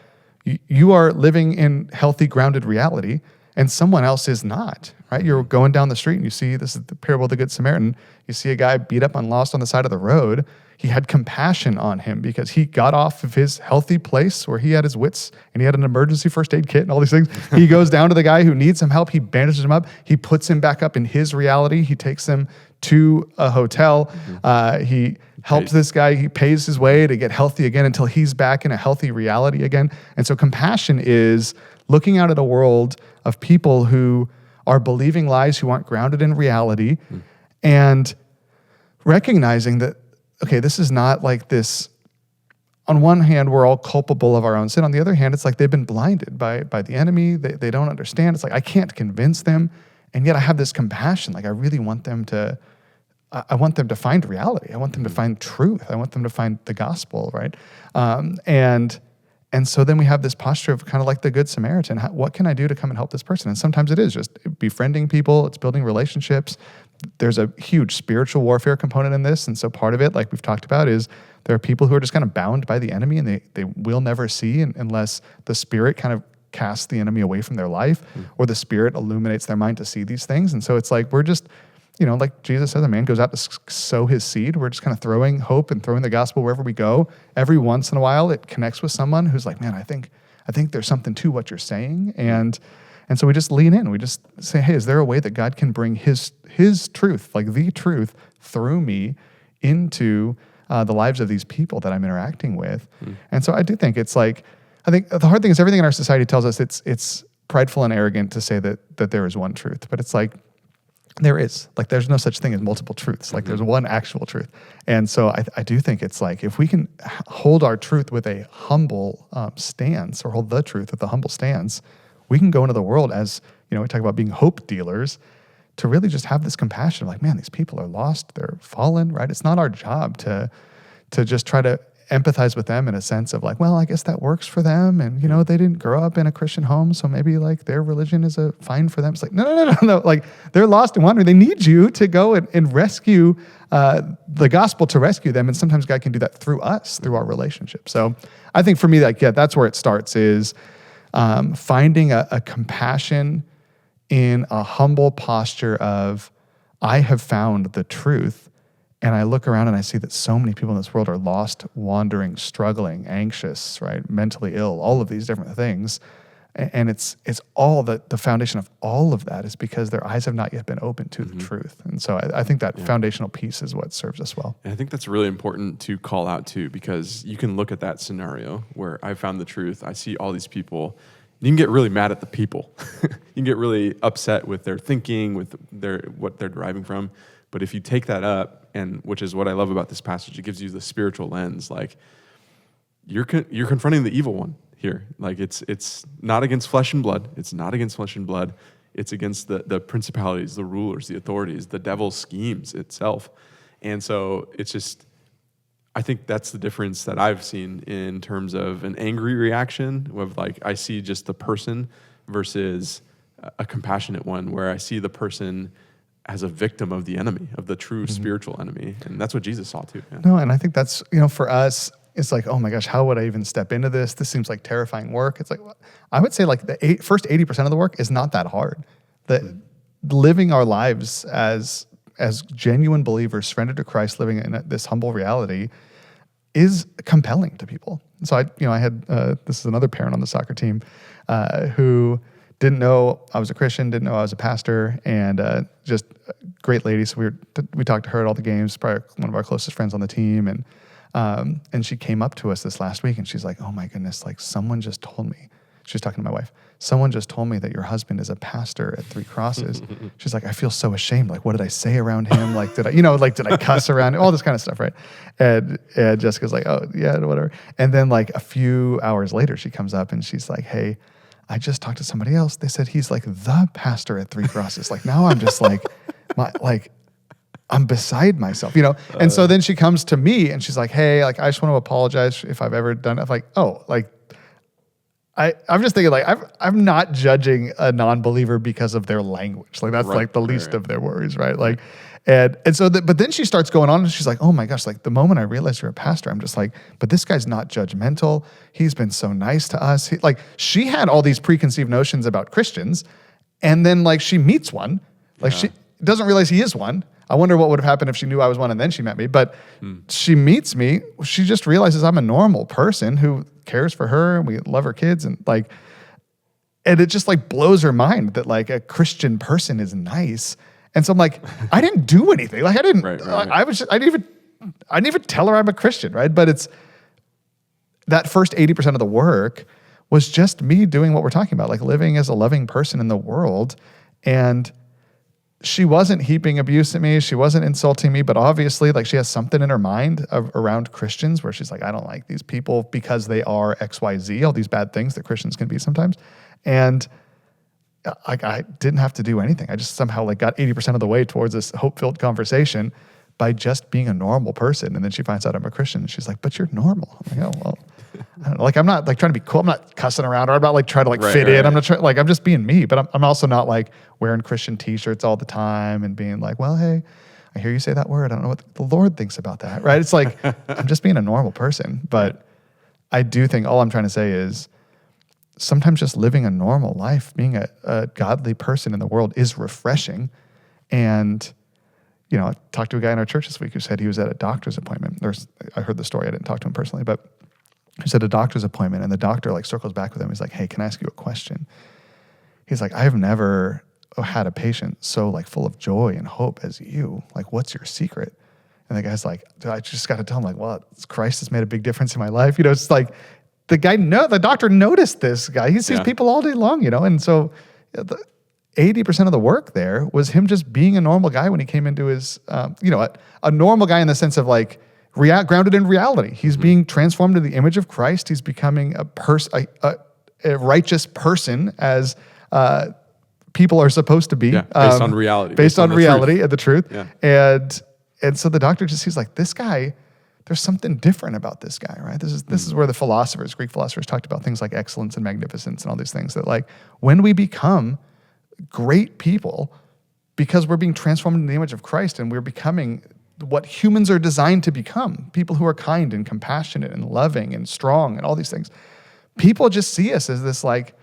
you are living in healthy, grounded reality, and someone else is not, right? You're going down the street and you see, this is the parable of the Good Samaritan, you see a guy beat up and lost on the side of the road. He had compassion on him because he got off of his healthy place where he had his wits and he had an emergency first aid kit and all these things. He goes down to the guy who needs some help. He bandages him up. He puts him back up in his reality. He takes him to a hotel. He helps this guy. He pays his way to get healthy again until he's back in a healthy reality again. And so compassion is looking out at a world of people who are believing lies, who aren't grounded in reality, and recognizing that, okay, this is not like this. On one hand, we're all culpable of our own sin. On the other hand, it's like they've been blinded by the enemy. They don't understand. It's like, I can't convince them. And yet I have this compassion. Like, I really want them to, find reality. I want them to find truth. I want them to find the gospel, right? And so then we have this posture of kind of like the Good Samaritan. What can I do to come and help this person? And sometimes it is just befriending people. It's building relationships. There's a huge spiritual warfare component in this. And so part of it, like we've talked about, is there are people who are just kind of bound by the enemy and they will never see unless the Spirit kind of casts the enemy away from their life or the Spirit illuminates their mind to see these things. And so it's like, we're just, like Jesus says, a man goes out to sow his seed. We're just kind of throwing hope and throwing the gospel wherever we go. Every once in a while, it connects with someone who's like, man, I think there's something to what you're saying. And so we just lean in. We just say, hey, is there a way that God can bring his truth, like the truth, through me into the lives of these people that I'm interacting with? And so I do think it's like, I think the hard thing is everything in our society tells us it's prideful and arrogant to say that there is one truth. But it's like, there is. Like, there's no such thing as multiple truths. Like, there's one actual truth. And so I do think it's like, if we can hold our truth with a humble stance, or hold the truth with a humble stance, we can go into the world as, we talk about being hope dealers, to really just have this compassion of like, man, these people are lost, they're fallen, right? It's not our job to just try to empathize with them in a sense of like, well, I guess that works for them. And, they didn't grow up in a Christian home, so maybe like their religion is a fine for them. It's like, no. Like, they're lost and wandering. They need you to go and rescue the gospel, to rescue them. And sometimes God can do that through us, through our relationship. So I think for me, like, that's where it starts, is finding a compassion in a humble posture of, I have found the truth. And I look around and I see that so many people in this world are lost, wandering, struggling, anxious, right? Mentally ill, all of these different things. And it's all the foundation of all of that is because their eyes have not yet been opened to the truth. And so I think that foundational piece is what serves us well. And I think that's really important to call out too, because you can look at that scenario where I found the truth. I see all these people. You can get really mad at the people. You can get really upset with their thinking, with what they're deriving from. But if you take that up, and which is what I love about this passage, it gives you the spiritual lens. Like, you're confronting the evil one here. Like, it's not against flesh and blood. It's not against flesh and blood. It's against the principalities, the rulers, the authorities, the devil's schemes itself. And so it's just, I think that's the difference that I've seen in terms of an angry reaction of like, I see just the person versus a compassionate one where I see the person as a victim of the enemy, of the true spiritual enemy. And that's what Jesus saw too. Yeah. No, and I think that's, for us, it's like, oh my gosh, how would I even step into this? This seems like terrifying work. It's like, I would say like the first 80% of the work is not that hard. Living our lives as genuine believers, surrendered to Christ, living in this humble reality is compelling to people. So I had, this is another parent on the soccer team who didn't know I was a Christian, didn't know I was a pastor, and just a great lady. So we talked to her at all the games, probably one of our closest friends on the team. And she came up to us this last week and she's like, oh my goodness, like someone just told me, she was talking to my wife, someone just told me that your husband is a pastor at Three Crosses. She's like, I feel so ashamed. Like, what did I say around him? Like, did I cuss around him? All this kind of stuff, right? And Jessica's like, oh yeah, whatever. And then like a few hours later, she comes up and she's like, hey, I just talked to somebody else. They said he's like the pastor at Three Crosses. Like now I'm just like, I'm beside myself, And so then she comes to me and she's like, hey, like, I just want to apologize if I've ever done it. I'm like, oh, like, I'm just thinking like, I'm not judging a non-believer because of their language. Like that's like the least of their worries, right? Like, and so, but then she starts going on and she's like, oh my gosh, like the moment I realized you're a pastor, I'm just like, but this guy's not judgmental. He's been so nice to us. She had all these preconceived notions about Christians. And then like she meets one, like she doesn't realize he is one. I wonder what would have happened if she knew I was one and then she met me. But she meets me. She just realizes I'm a normal person who cares for her and we love her kids. And it just like blows her mind that like a Christian person is nice. And so I'm like, I didn't do anything. Like I didn't, I didn't even tell her I'm a Christian, right? But it's that first 80% of the work was just me doing what we're talking about, like living as a loving person in the world. And she wasn't heaping abuse at me. She wasn't insulting me, but obviously like she has something in her mind around Christians where she's like, I don't like these people because they are XYZ, all these bad things that Christians can be sometimes. And like I didn't have to do anything. I just somehow like got 80% of the way towards this hope-filled conversation by just being a normal person. And then she finds out I'm a Christian and she's like, but you're normal. I'm like, oh, well, I don't know. Like, I'm not like trying to be cool. I'm not cussing around or I'm not like trying to like fit in. I'm not trying, like, I'm just being me, but I'm also not like wearing Christian t-shirts all the time and being like, well, hey, I hear you say that word. I don't know what the Lord thinks about that. Right. It's like, I'm just being a normal person, but I do think all I'm trying to say is sometimes just living a normal life, being a godly person in the world is refreshing. And I talked to a guy in our church this week who said he was at a doctor's appointment. I heard the story. I didn't talk to him personally, but he was at a doctor's appointment and the doctor like circles back with him. He's like, hey, can I ask you a question? He's like, I've never had a patient so like full of joy and hope as you. Like, what's your secret? And the guy's like, I just got to tell him like, well, Christ has made a big difference in my life. It's like the doctor noticed this guy. He sees people all day long, and so 80% of the work there was him just being a normal guy when he came into his, a normal guy in the sense of like grounded in reality. He's being transformed to the image of Christ. He's becoming a righteous person as people are supposed to be. Yeah, based on reality. Based on reality truth. And the truth. Yeah. And so the doctor just sees like, this guy, there's something different about this guy, right? This is where the Greek philosophers talked about things like excellence and magnificence and all these things that like when we become great people because we're being transformed in the image of Christ and we're becoming what humans are designed to become, people who are kind and compassionate and loving and strong and all these things. People just see us as this like,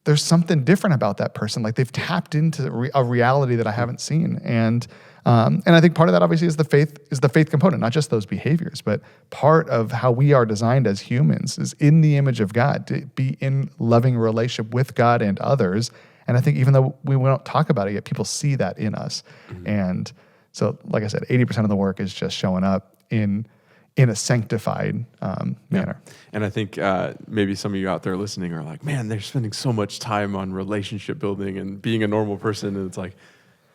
there's something different about that person. Like they've tapped into a reality that I haven't seen. And I think part of that obviously is the faith component, not just those behaviors, but part of how we are designed as humans is in the image of God, to be in loving relationship with God and others. And I think even though we don't talk about it yet, people see that in us. Mm-hmm. And so, like I said, 80% of the work is just showing up in a sanctified manner. And I think maybe some of you out there listening are like, man, they're spending so much time on relationship building and being a normal person. And it's like,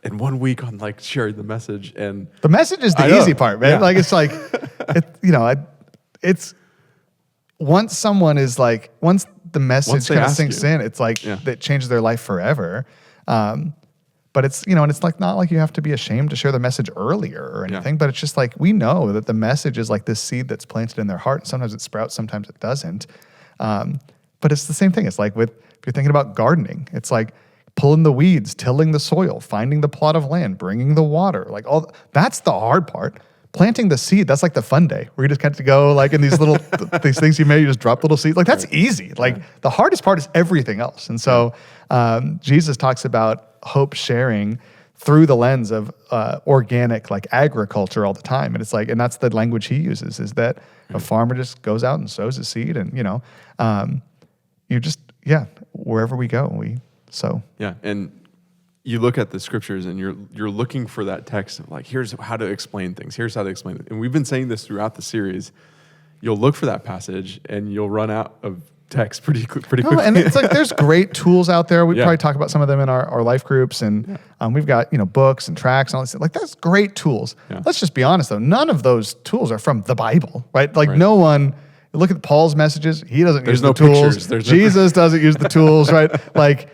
in 1 week on like sharing the message. And the message is the easy part, man. Yeah. Like, it's like, it's once someone is like, once the message kind of sinks in, it's like, that changes their life forever. But it's, and it's like, not like you have to be ashamed to share the message earlier or anything, but it's just like, we know that the message is like this seed that's planted in their heart. Sometimes it sprouts, sometimes it doesn't. But it's the same thing. It's like if you're thinking about gardening, it's like pulling the weeds, tilling the soil, finding the plot of land, bringing the water, like all that's the hard part. Planting the seed, that's like the fun day where you just get to go like in these little these things you made, you just drop little seeds. Like that's easy. Like the hardest part is everything else. And so Jesus talks about hope sharing through the lens of organic like agriculture all the time. And it's like, and that's the language he uses, is that a farmer just goes out and sows a seed, and you just, wherever we go, we sow. Yeah, and you look at the scriptures and you're looking for that text of like, here's how to explain things. Here's how to explain it. And we've been saying this throughout the series. You'll look for that passage and you'll run out of text pretty quickly. And it's like there's great tools out there. We probably talk about some of them in our life groups, and we've got books and tracks and all this. Like that's great tools. Yeah. Let's just be honest though, none of those tools are from the Bible, right? Like no one. Look at Paul's messages. He doesn't use the tools. Jesus doesn't use the tools, right? Like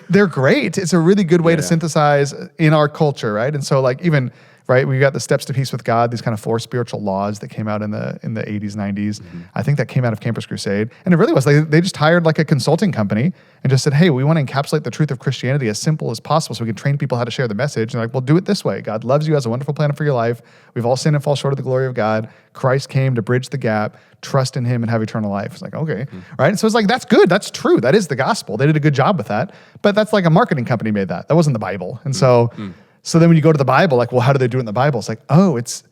they're great. It's a really good way to synthesize in our culture, right? And so like even, right, we got the Steps to Peace with God, these kind of 4 spiritual laws that came out in the 80s, 90s. Mm-hmm. I think that came out of Campus Crusade. And it really was. They just hired like a consulting company and just said, hey, we want to encapsulate the truth of Christianity as simple as possible so we can train people how to share the message. And they're like, well, do it this way. God loves you, has a wonderful plan for your life. We've all sinned and fall short of the glory of God. Christ came to bridge the gap. Trust in him and have eternal life. It's like, okay, right? And so it's like, that's good. That's true. That is the gospel. They did a good job with that. But that's like a marketing company made that. That wasn't the Bible. And so then when you go to the Bible, like, well, how do they do it in the Bible? It's like, oh, it's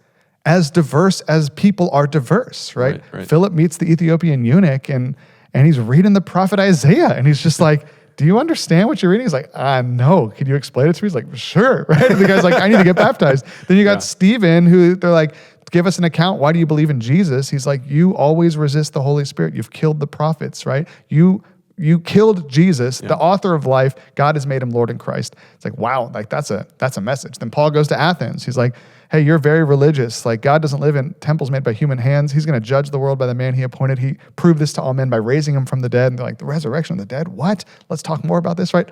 as diverse as people are diverse, right? Philip meets the Ethiopian eunuch and he's reading the prophet Isaiah. And he's just like, do you understand what you're reading? He's like, no. Can you explain it to me? He's like, sure, right? And the guy's like, I need to get baptized. Then you got Stephen, who they're like, give us an account. Why do you believe in Jesus? He's like, you always resist the Holy Spirit. You've killed the prophets, right? You killed Jesus, the author of life. God has made him Lord in Christ. It's like, wow, like that's a message. Then Paul goes to Athens. He's like, hey, you're very religious. Like God doesn't live in temples made by human hands. He's going to judge the world by the man he appointed. He proved this to all men by raising him from the dead. And they're like, the resurrection of the dead? What? Let's talk more about this, right?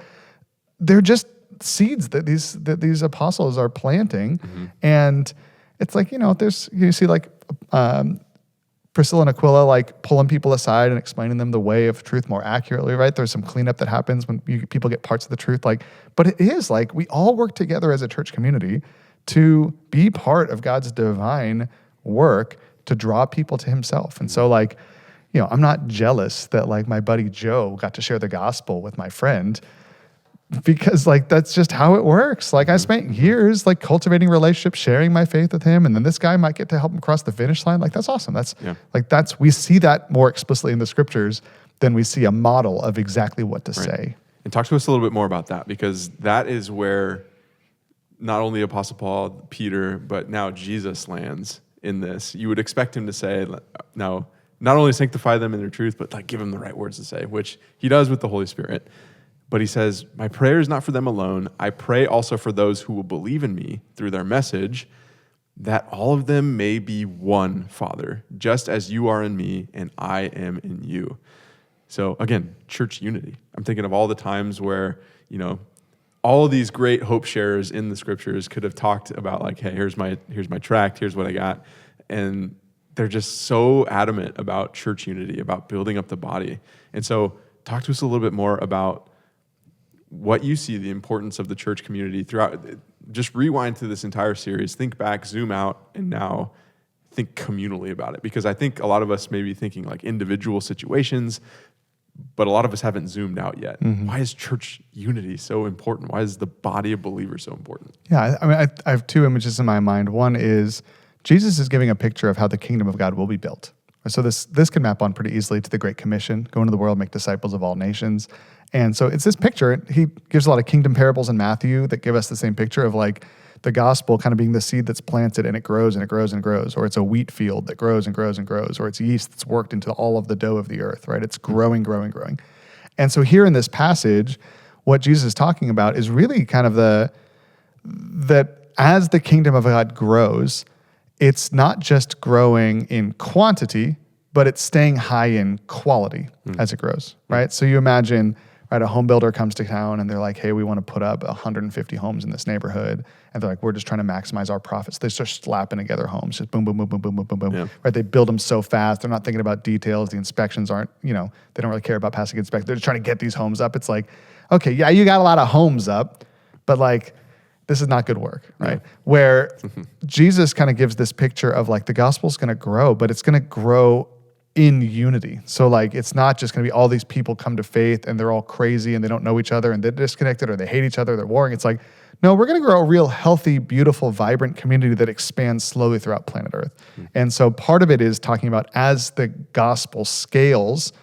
They're just seeds that these apostles are planting. Mm-hmm. And it's like, you see like Priscilla and Aquila like pulling people aside and explaining them the way of truth more accurately, right? There's some cleanup that happens when people get parts of the truth. Like, but it is like we all work together as a church community to be part of God's divine work to draw people to himself. And so like, I'm not jealous that like my buddy Joe got to share the gospel with my friend, because like that's just how it works. Like I spent years like cultivating relationships, sharing my faith with him, and then this guy might get to help him cross the finish line. Like that's awesome. We see that more explicitly in the scriptures than we see a model of exactly what to say. And talk to us a little bit more about that, because that is where not only Apostle Paul, Peter, but now Jesus lands in this. You would expect him to say, no, not only sanctify them in their truth, but like give them the right words to say, which he does with the Holy Spirit. But he says, my prayer is not for them alone. I pray also for those who will believe in me through their message, that all of them may be one, Father, just as you are in me and I am in you. So again, church unity. I'm thinking of all the times where, all of these great hope sharers in the scriptures could have talked about like, hey, here's my tract, here's what I got. And they're just so adamant about church unity, about building up the body. And so talk to us a little bit more about what you see the importance of the church community throughout. Just rewind to this entire series, think back, zoom out, and now think communally about it. Because I think a lot of us may be thinking like individual situations, but a lot of us haven't zoomed out yet. Mm-hmm. Why is church unity so important? Why is the body of believers so important? Yeah, I mean, I have 2 images in my mind. One is Jesus is giving a picture of how the kingdom of God will be built. So this can map on pretty easily to the Great Commission, go into the world, make disciples of all nations. And so it's this picture. He gives a lot of kingdom parables in Matthew that give us the same picture of like the gospel kind of being the seed that's planted and it grows and it grows and grows, or it's a wheat field that grows and grows and grows, or it's yeast that's worked into all of the dough of the earth, right? It's growing, growing, growing. And so here in this passage, what Jesus is talking about is really kind of that as the kingdom of God grows, it's not just growing in quantity, but it's staying high in quality as it grows, right? So you imagine, right, a home builder comes to town and they're like, hey, we want to put up 150 homes in this neighborhood. And they're like, we're just trying to maximize our profits. They start slapping together homes, just boom, boom, boom, boom, boom, boom, boom, boom. Yeah. Right? They build them so fast. They're not thinking about details. The inspections aren't, they don't really care about passing inspections. They're just trying to get these homes up. It's like, okay, yeah, you got a lot of homes up, but like, this is not good work, right? Yeah. Where Jesus kind of gives this picture of like the gospel's going to grow, but it's going to grow in unity. So like, it's not just going to be all these people come to faith and they're all crazy and they don't know each other and they're disconnected or they hate each other, they're warring. It's like, no, we're going to grow a real healthy, beautiful, vibrant community that expands slowly throughout planet Earth. And so part of it is talking about as the gospel scales,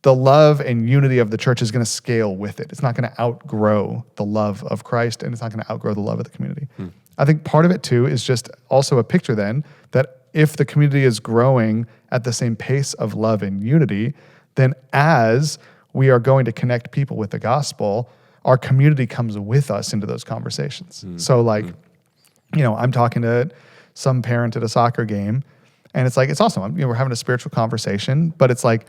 the love and unity of the church is going to scale with it. It's not going to outgrow the love of Christ, and it's not going to outgrow the love of the community. I think part of it too is just also a picture then that if the community is growing at the same pace of love and unity, then as we are going to connect people with the gospel, our community comes with us into those conversations. So like, you know, I'm talking to some parent at a soccer game, and it's like, it's awesome. You know, we're having a spiritual conversation, but it's like,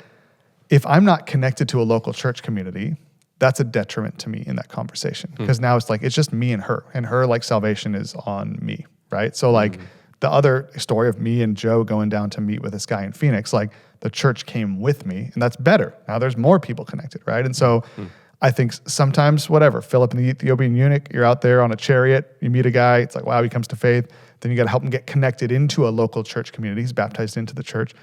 if I'm not connected to a local church community, that's a detriment to me in that conversation. Because now it's like, it's just me and her like salvation is on me, right? So like the other story of me and Joe going down to meet with this guy in Phoenix, like the church came with me, and that's better. Now there's more people connected, right? And so I think sometimes, whatever, Philip and the Ethiopian eunuch, you're out there on a chariot, you meet a guy, it's like, wow, he comes to faith. Then you got to help him get connected into a local church community. He's baptized into the church.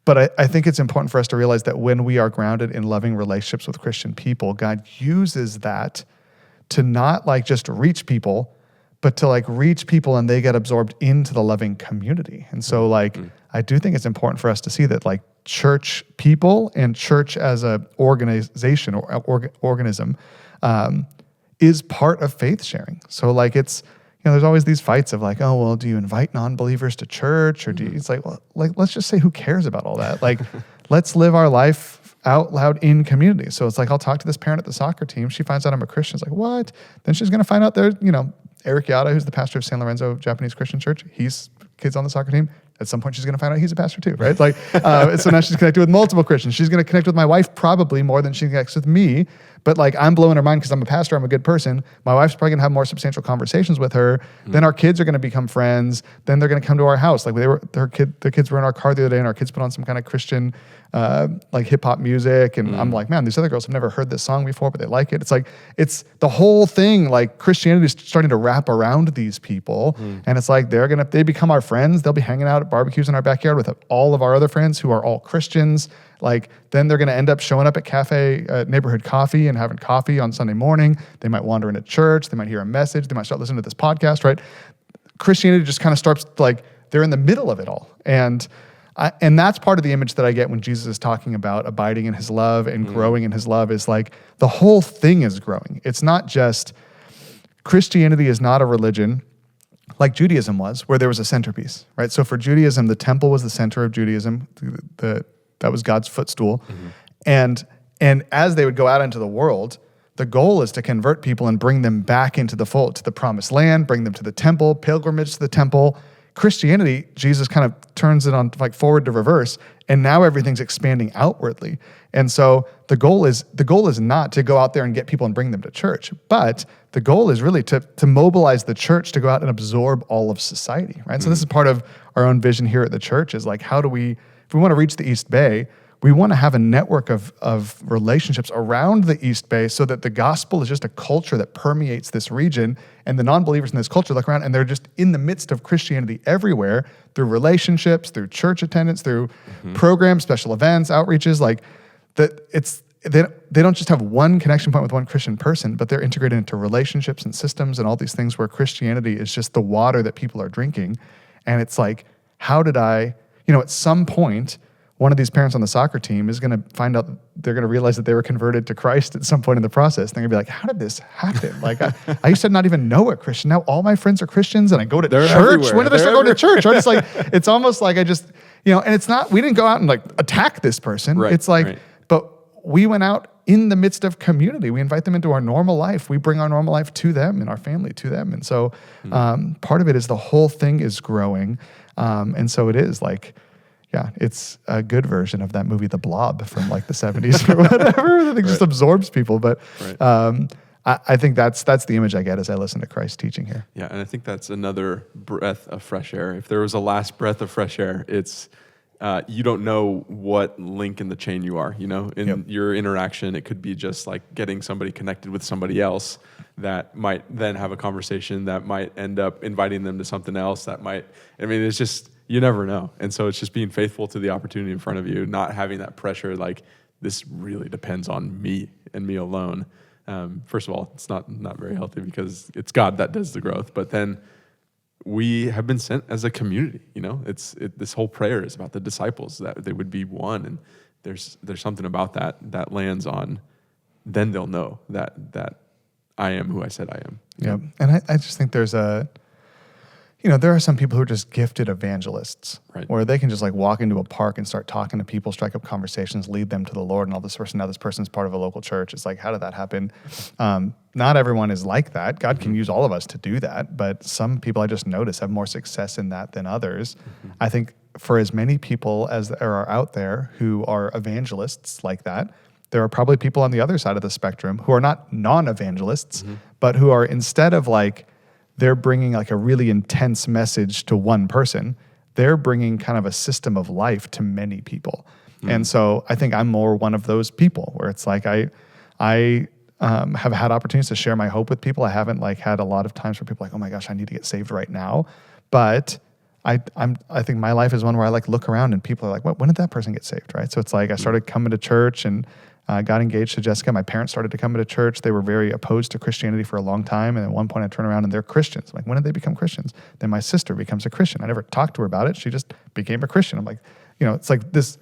But I think it's important for us to realize that when we are grounded in loving relationships with Christian people, God uses that to not like just reach people, but to like reach people and they get absorbed into the loving community. And so like, I do think it's important for us to see that like church people and church as a organization or organism is part of faith sharing. So like it's, you know, there's always these fights of like, oh, well, do you invite non-believers to church or do you, it's like, well, like, let's just say who cares about all that? Like, let's live our life out loud in community. So it's like, I'll talk to this parent at the soccer team. She finds out I'm a Christian. It's like, what? Then she's going to find out there's, you know, Eric Yada, who's the pastor of San Lorenzo Japanese Christian Church. He's kids on the soccer team. At some point, she's going to find out he's a pastor too, right? Like, so now she's connected with multiple Christians. She's going to connect with my wife probably more than she connects with me. But like, I'm blowing her mind because I'm a pastor, I'm a good person. My wife's probably going to have more substantial conversations with her. Then our kids are going to become friends. Then they're going to come to our house. Like their kids were in our car the other day, and our kids put on some kind of Christian, like hip hop music. And I'm like, man, these other girls have never heard this song before, but they like it. It's like, it's the whole thing. Like Christianity is starting to wrap around these people. And it's like, they become our friends. They'll be hanging out at barbecues in our backyard with all of our other friends who are all Christians. Like, then they're going to end up showing up at neighborhood coffee and having coffee on Sunday morning. They might wander into church. They might hear a message. They might start listening to this podcast, right? Christianity just kind of starts like, they're in the middle of it all. And that's part of the image that I get when Jesus is talking about abiding in his love and growing in his love is like, the whole thing is growing. It's not just, Christianity is not a religion like Judaism was, where there was a centerpiece, right? So for Judaism, the temple was the center of Judaism. That was God's footstool. And as they would go out into the world, the goal is to convert people and bring them back into the fold, to the promised land, bring them to the temple, pilgrimage to the temple. Christianity, Jesus kind of turns it on like forward to reverse, and now everything's expanding outwardly. And so the goal is not to go out there and get people and bring them to church, but the goal is really to mobilize the church to go out and absorb all of society, right? So this is part of our own vision here at the church is like, how do we, if we want to reach the East Bay, we want to have a network of relationships around the East Bay so that the gospel is just a culture that permeates this region, and the non-believers in this culture look around and they're just in the midst of Christianity everywhere through relationships, through church attendance, through programs, special events, outreaches, like that. They don't just have one connection point with one Christian person, but they're integrated into relationships and systems and all these things where Christianity is just the water that people are drinking. And it's like, how did at some point, one of these parents on the soccer team is going to find out, they're going to realize that they were converted to Christ at some point in the process. They're going to be like, how did this happen? Like, I used to not even know a Christian. Now all my friends are Christians and I go to church. Everywhere. When did I start going to church? Right? It's like, it's almost like I just, and it's not, we didn't go out and like attack this person. Right, it's like, right. But we went out in the midst of community. We invite them into our normal life. We bring our normal life to them and our family to them. And so part of it is the whole thing is growing. And so it is like, yeah, it's a good version of that movie, The Blob, from like the 70s or whatever. I think just absorbs people. But I think that's the image I get as I listen to Christ's teaching here. Yeah, and I think that's another breath of fresh air. If there was a last breath of fresh air, it's you don't know what link in the chain you are, in Yep. your interaction. It could be just like getting somebody connected with somebody else that might then have a conversation that might end up inviting them to something else it's just, you never know. And so it's just being faithful to the opportunity in front of you, not having that pressure, like this really depends on me and me alone. First of all, it's not very healthy because it's God that does the growth, but then we have been sent as a community. This whole prayer is about the disciples, that they would be one, and there's something about that lands on. Then they'll know that I am who I said I am. Yep. And I just think there's there are some people who are just gifted evangelists, Right. where they can just like walk into a park and start talking to people, strike up conversations, lead them to the Lord, and all this person. Now this person's part of a local church. It's like, how did that happen? Not everyone is like that. God can use all of us to do that, but some people I just notice have more success in that than others. I think for as many people as there are out there who are evangelists like that, there are probably people on the other side of the spectrum who are not non-evangelists, but who are, instead of like, they're bringing like a really intense message to one person, they're bringing kind of a system of life to many people. And so I think I'm more one of those people where it's like I have had opportunities to share my hope with people. I haven't like had a lot of times where people are like, oh my gosh, I need to get saved right now. But I think my life is one where I like look around and people are like, when did that person get saved, right? So it's like I started coming to church and got engaged to Jessica. My parents started to come to church. They were very opposed to Christianity for a long time. And at one point I turn around and they're Christians. I'm like, when did they become Christians? Then my sister becomes a Christian. I never talked to her about it. She just became a Christian. I'm like, it's like this,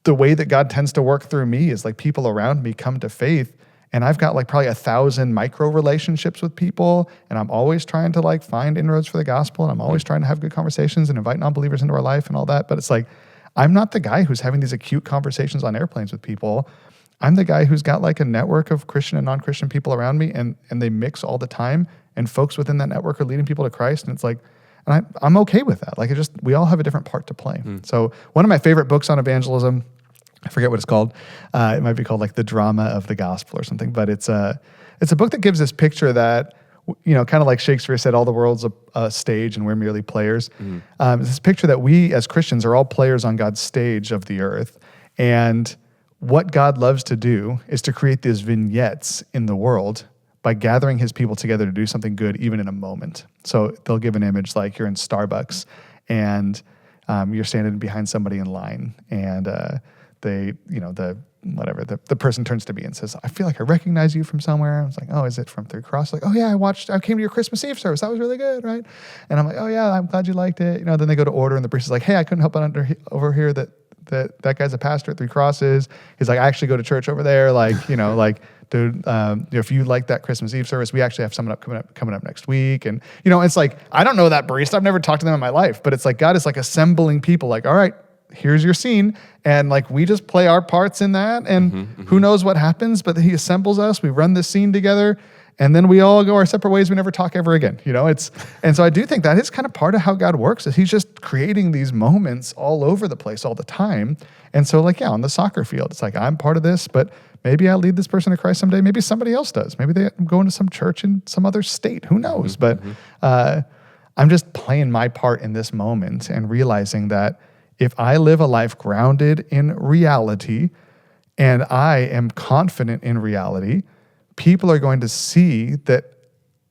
the way that God tends to work through me is like people around me come to faith, and I've got like probably 1,000 micro relationships with people, and I'm always trying to like find inroads for the gospel, and I'm always trying to have good conversations and invite non-believers into our life and all that. But it's like, I'm not the guy who's having these acute conversations on airplanes with people. I'm the guy who's got like a network of Christian and non-Christian people around me, and they mix all the time, and folks within that network are leading people to Christ. And it's like, and I'm okay with that. Like we all have a different part to play. So one of my favorite books on evangelism, I forget what it's called. It might be called like The Drama of the Gospel or something, but it's a book that gives this picture that, kind of like Shakespeare said, all the world's a stage and we're merely players. It's this picture that we as Christians are all players on God's stage of the earth. And what God loves to do is to create these vignettes in the world by gathering his people together to do something good, even in a moment. So they'll give an image like you're in Starbucks and you're standing behind somebody in line, and the person turns to me and says, I feel like I recognize you from somewhere. I was like, oh, is it from Three Cross? Like, oh yeah, I came to your Christmas Eve service. That was really good, right? And I'm like, oh yeah, I'm glad you liked it. Then they go to order and the priest is like, hey, I couldn't help but overhear that guy's a pastor at Three Crosses. He's like, I actually go to church over there. Like, dude, if you like that Christmas Eve service, we actually have someone coming up next week. And, it's like, I don't know that barista. I've never talked to them in my life, but it's like, God is like assembling people like, all right, here's your scene. And like, we just play our parts in that. And who knows what happens, but he assembles us. We run this scene together. And then we all go our separate ways. We never talk ever again. And so I do think that is kind of part of how God works, is he's just creating these moments all over the place all the time. And so like, yeah, on the soccer field, it's like, I'm part of this, but maybe I'll lead this person to Christ someday. Maybe somebody else does. Maybe they go into some church in some other state. Who knows? But I'm just playing my part in this moment and realizing that if I live a life grounded in reality and I am confident in reality, people are going to see that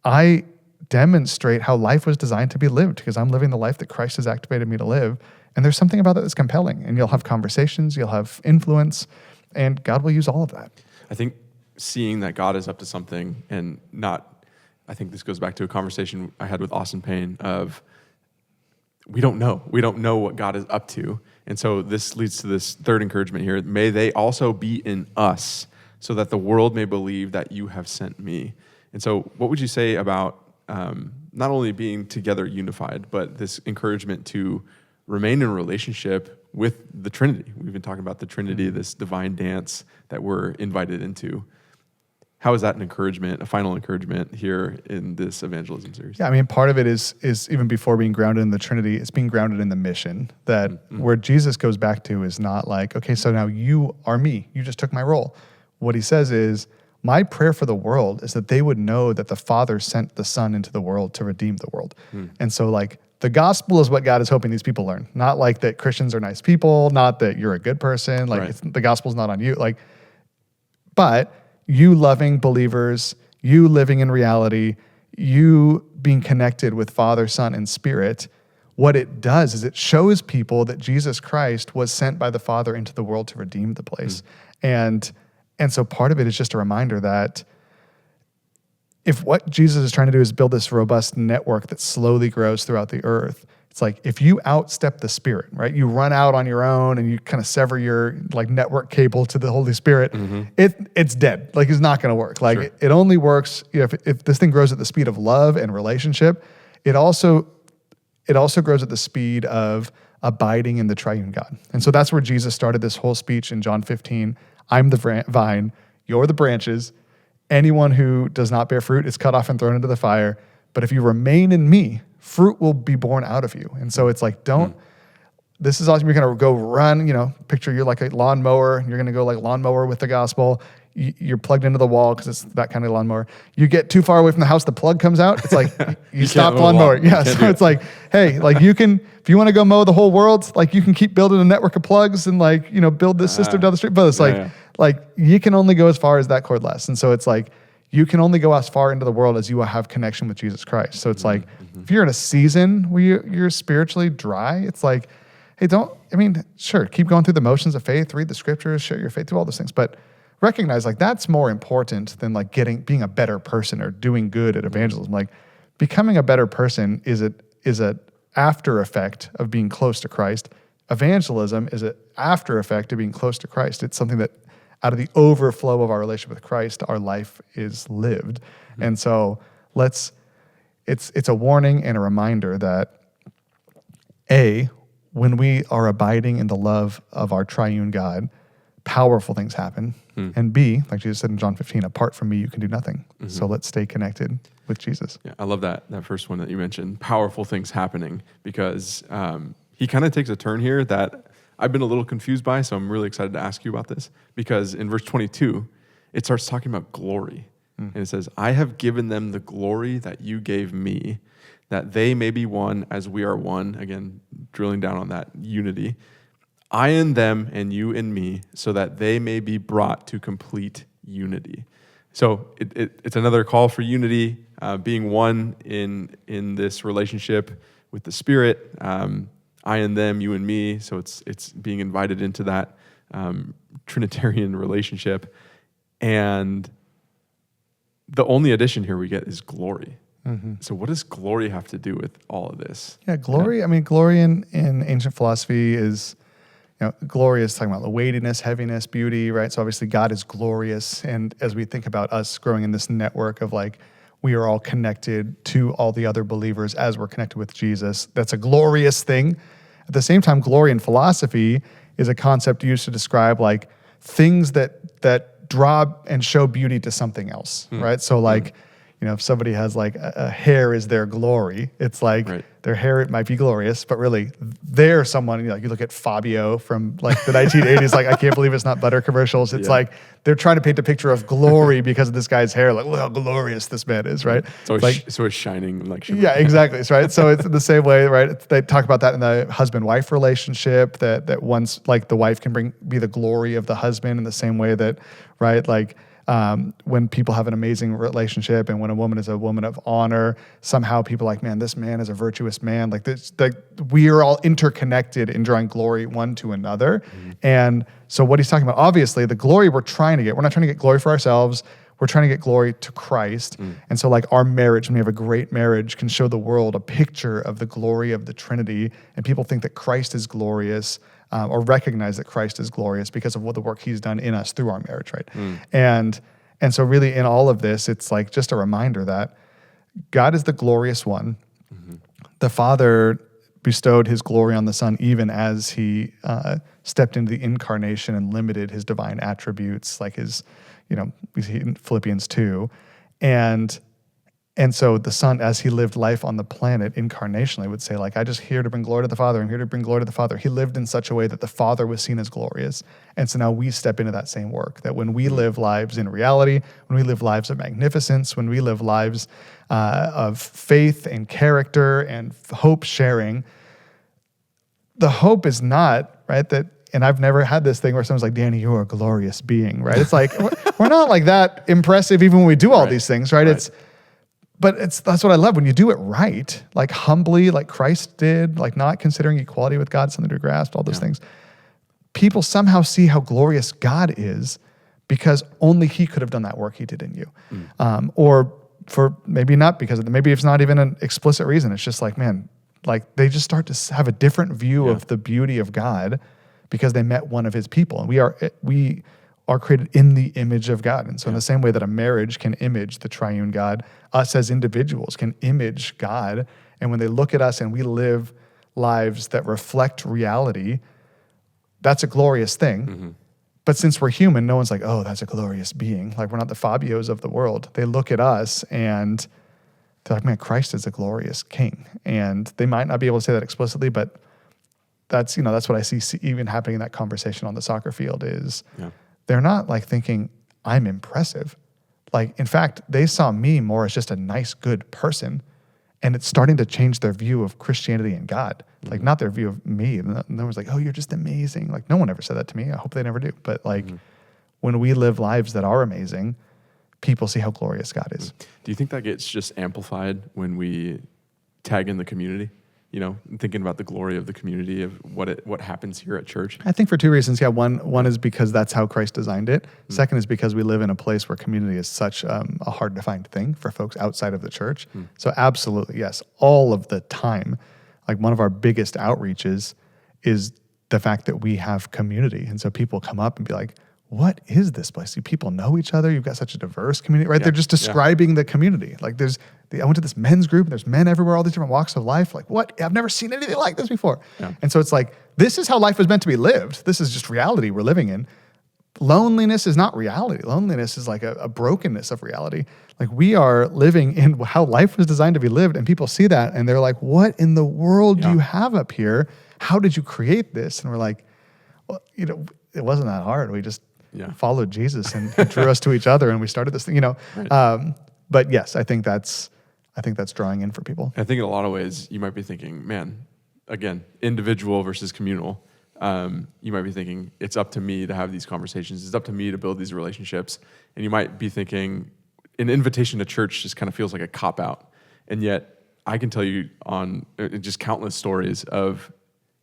I demonstrate how life was designed to be lived, because I'm living the life that Christ has activated me to live. And there's something about that that's compelling. And you'll have conversations, you'll have influence, and God will use all of that. I think seeing that God is up to something, and I think this goes back to a conversation I had with Austin Payne of, we don't know what God is up to. And so this leads to this third encouragement here. May they also be in us, so that the world may believe that you have sent me. And so what would you say about not only being together unified, but this encouragement to remain in a relationship with the Trinity? We've been talking about the Trinity, this divine dance that we're invited into. How is that an encouragement, a final encouragement here in this evangelism series? Yeah, I mean, part of it is even before being grounded in the Trinity, it's being grounded in the mission. That where Jesus goes back to is not like, okay, so now you are me. You just took my role. What he says is, my prayer for the world is that they would know that the Father sent the Son into the world to redeem the world. And so like The gospel is what God is hoping these people learn. Not like that Christians are nice people, not that you're a good person. Like Right. the gospel's not on you. Like, but you loving believers, you living in reality, you being connected with Father, Son, and Spirit, what it does is it shows people that Jesus Christ was sent by the Father into the world to redeem the place. And so part of it is just a reminder that if what Jesus is trying to do is build this robust network that slowly grows throughout the earth, it's like if you outstep the Spirit, right? You run out on your own and you kind of sever your like network cable to the Holy Spirit, it's dead. Like it's not going to work. Like Sure. it only works if this thing grows at the speed of love and relationship. It also grows at the speed of abiding in the triune God. And so that's where Jesus started this whole speech in John 15. I'm the vine, you're the branches. Anyone who does not bear fruit is cut off and thrown into the fire. But if you remain in me, fruit will be born out of you. And so it's like, this is awesome. You're going to go run, picture you're like a lawnmower. You're going to go like lawnmower with the gospel. You're plugged into the wall because it's that kind of lawnmower. You get too far away from the house, the plug comes out. It's like, you stop lawnmower. Yeah. So it's like, hey, like you can, if you want to go mow the whole world, like you can keep building a network of plugs and like, build this system down the street. But it's like you can only go as far as that cord lasts. And so it's like, you can only go as far into the world as you will have connection with Jesus Christ. So it's like, if you're in a season where you're spiritually dry, it's like, hey, sure, keep going through the motions of faith, read the scriptures, share your faith, do all those things. But recognize like that's more important than like being a better person or doing good at evangelism. Like becoming a better person is a after effect of being close to Christ. Evangelism is an after effect of being close to Christ. It's something that out of the overflow of our relationship with Christ, our life is lived. And so it's a warning and a reminder that when we are abiding in the love of our triune God, powerful things happen. And B, like Jesus said in John 15, apart from me, you can do nothing. So let's stay connected with Jesus. Yeah, I love that first one that you mentioned, powerful things happening, because he kind of takes a turn here that I've been a little confused by, so I'm really excited to ask you about this, because in verse 22, it starts talking about glory. And it says, I have given them the glory that you gave me, that they may be one as we are one. Again, drilling down on that unity. I in them and you in me, so that they may be brought to complete unity. So it's another call for unity, being one in this relationship with the Spirit. I and them, you and me. So it's being invited into that Trinitarian relationship. And the only addition here we get is glory. So what does glory have to do with all of this? Yeah, glory. I mean, glory in ancient philosophy is, glory is talking about the weightiness, heaviness, beauty, right? So obviously God is glorious. And as we think about us growing in this network of like, we are all connected to all the other believers as we're connected with Jesus, that's a glorious thing. At the same time, glory in philosophy is a concept used to describe like things that draw and show beauty to something else, right? So like, if somebody has like a hair is their glory, it's like their hair, it might be glorious, but really they're someone, you look at Fabio from like the 1980s, like, I can't believe it's not butter commercials. It's like, they're trying to paint a picture of glory because of this guy's hair. Like, look how glorious this man is, right? So it's shining like shimmering. Yeah, exactly. Right. So it's the same way, right? They talk about that in the husband-wife relationship, that once like the wife can be the glory of the husband in the same way that, right? Like, when people have an amazing relationship and when a woman is a woman of honor, somehow people are like, man, this man is a virtuous man. Like this, we are all interconnected in drawing glory one to another. And so what he's talking about, obviously the glory we're trying to get, we're not trying to get glory for ourselves. We're trying to get glory to Christ. And so like our marriage, when we have a great marriage, can show the world a picture of the glory of the Trinity. And people think that Christ is glorious, or recognize that Christ is glorious because of what the work he's done in us through our marriage, right? And so really in all of this, it's like just a reminder that God is the glorious one. The Father bestowed his glory on the Son even as he stepped into the incarnation and limited his divine attributes, like his, we see in Philippians 2. And And so the Son, as he lived life on the planet incarnationally, would say, like, I just here to bring glory to the Father. I'm here to bring glory to the Father. He lived in such a way that the Father was seen as glorious. And so now we step into that same work, that when we live lives in reality, when we live lives of magnificence, when we live lives of faith and character and hope sharing, the hope is not, right, that, and I've never had this thing where someone's like, Danny, you're a glorious being, right? It's like, we're not like that impressive even when we do all these things, right? But that's what I love when you do it right, like humbly, like Christ did, like not considering equality with God something to grasp, all those things. People somehow see how glorious God is because only he could have done that work he did in you. Or for maybe not because of maybe it's not even an explicit reason. It's just like, man, like they just start to have a different view of the beauty of God because they met one of his people. And we are created in the image of God. And so in the same way that a marriage can image the triune God, us as individuals can image God. And when they look at us and we live lives that reflect reality, that's a glorious thing. But since we're human, no one's like, oh, that's a glorious being. Like, we're not the Fabios of the world. They look at us and they're like, man, Christ is a glorious king. And they might not be able to say that explicitly, but that's what I see even happening in that conversation on the soccer field is they're not like thinking I'm impressive. Like, in fact, they saw me more as just a nice, good person. And it's starting to change their view of Christianity and God. Like, not their view of me. And no one's like, oh, you're just amazing. Like, no one ever said that to me. I hope they never do. But like, when we live lives that are amazing, people see how glorious God is. Do you think that gets just amplified when we tag in the community? You know, thinking about the glory of the community, of what happens here at church? I think for two reasons. Yeah, one is because that's how Christ designed it. Second is because we live in a place where community is such a hard to find thing for folks outside of the church. So absolutely, yes, all of the time. Like, one of our biggest outreaches is the fact that we have community. And so people come up and be like, what is this place? Do people know each other? You've got such a diverse community, right? They're just describing the community. Like, I went to this men's group and there's men everywhere, all these different walks of life. Like, what? I've never seen anything like this before. And so it's like, this is how life was meant to be lived. This is just reality we're living in. Loneliness is not reality. Loneliness is like a brokenness of reality. Like, we are living in how life was designed to be lived, and people see that and they're like, what in the world do you have up here? How did you create this? And we're like, well, it wasn't that hard. We just followed Jesus and he drew us to each other, and we started this thing, But yes, I think that's drawing in for people. I think in a lot of ways you might be thinking, man, again, individual versus communal. You might be thinking, it's up to me to have these conversations. It's up to me to build these relationships. And you might be thinking, an invitation to church just kind of feels like a cop-out. And yet, I can tell you on just countless stories of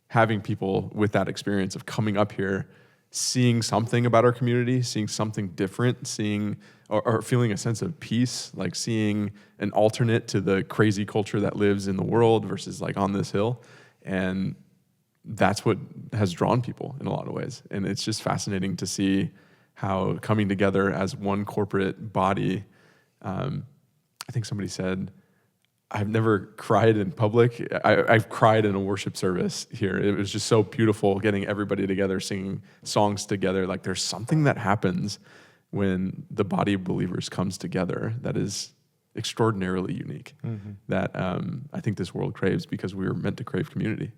having people with that experience of coming up here, seeing something about our community, seeing something different, seeing or feeling a sense of peace, like seeing an alternate to the crazy culture that lives in the world versus like on this hill. And that's what has drawn people in a lot of ways. And it's just fascinating to see how coming together as one corporate body, I think somebody said, I've never cried in public. I've cried in a worship service here. It was just so beautiful getting everybody together, singing songs together. Like, there's something that happens when the body of believers comes together that is extraordinarily unique, that I think this world craves because we were meant to crave community.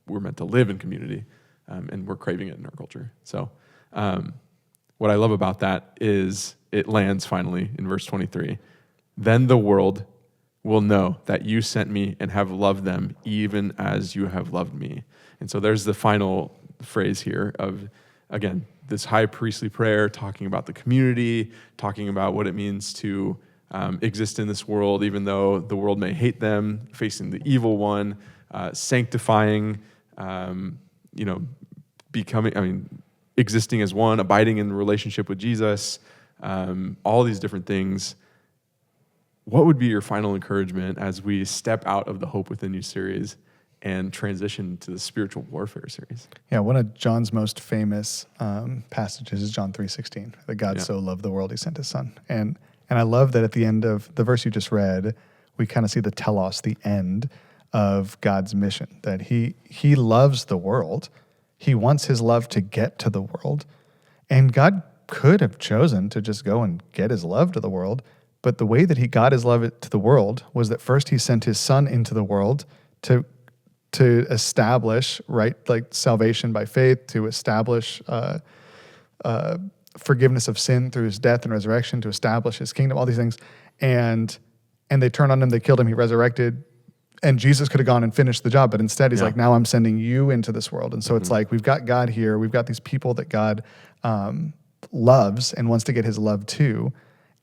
We're meant to live in community, and we're craving it in our culture. So what I love about that is it lands finally in verse 23. Then the world will know that you sent me and have loved them even as you have loved me. And so there's the final phrase here of, again, this high priestly prayer, talking about the community, talking about what it means to exist in this world, even though the world may hate them, facing the evil one, sanctifying, existing as one, abiding in relationship with Jesus, all these different things. What would be your final encouragement as we step out of the Hope Within You series and transition to the spiritual warfare series? Yeah, one of John's most famous passages is John 3:16, that God so loved the world, he sent his son. And I love that at the end of the verse you just read, we kind of see the telos, the end of God's mission, that he loves the world. He wants his love to get to the world. And God could have chosen to just go and get his love to the world, But the way that he got his love to the world was that first he sent his son into the world to establish, right, like salvation by faith, to establish forgiveness of sin through his death and resurrection, to establish his kingdom, all these things. And they turned on him, they killed him, he resurrected. And Jesus could have gone and finished the job, but instead he's like, now I'm sending you into this world. And so it's like, we've got God here, we've got these people that God loves and wants to get his love to.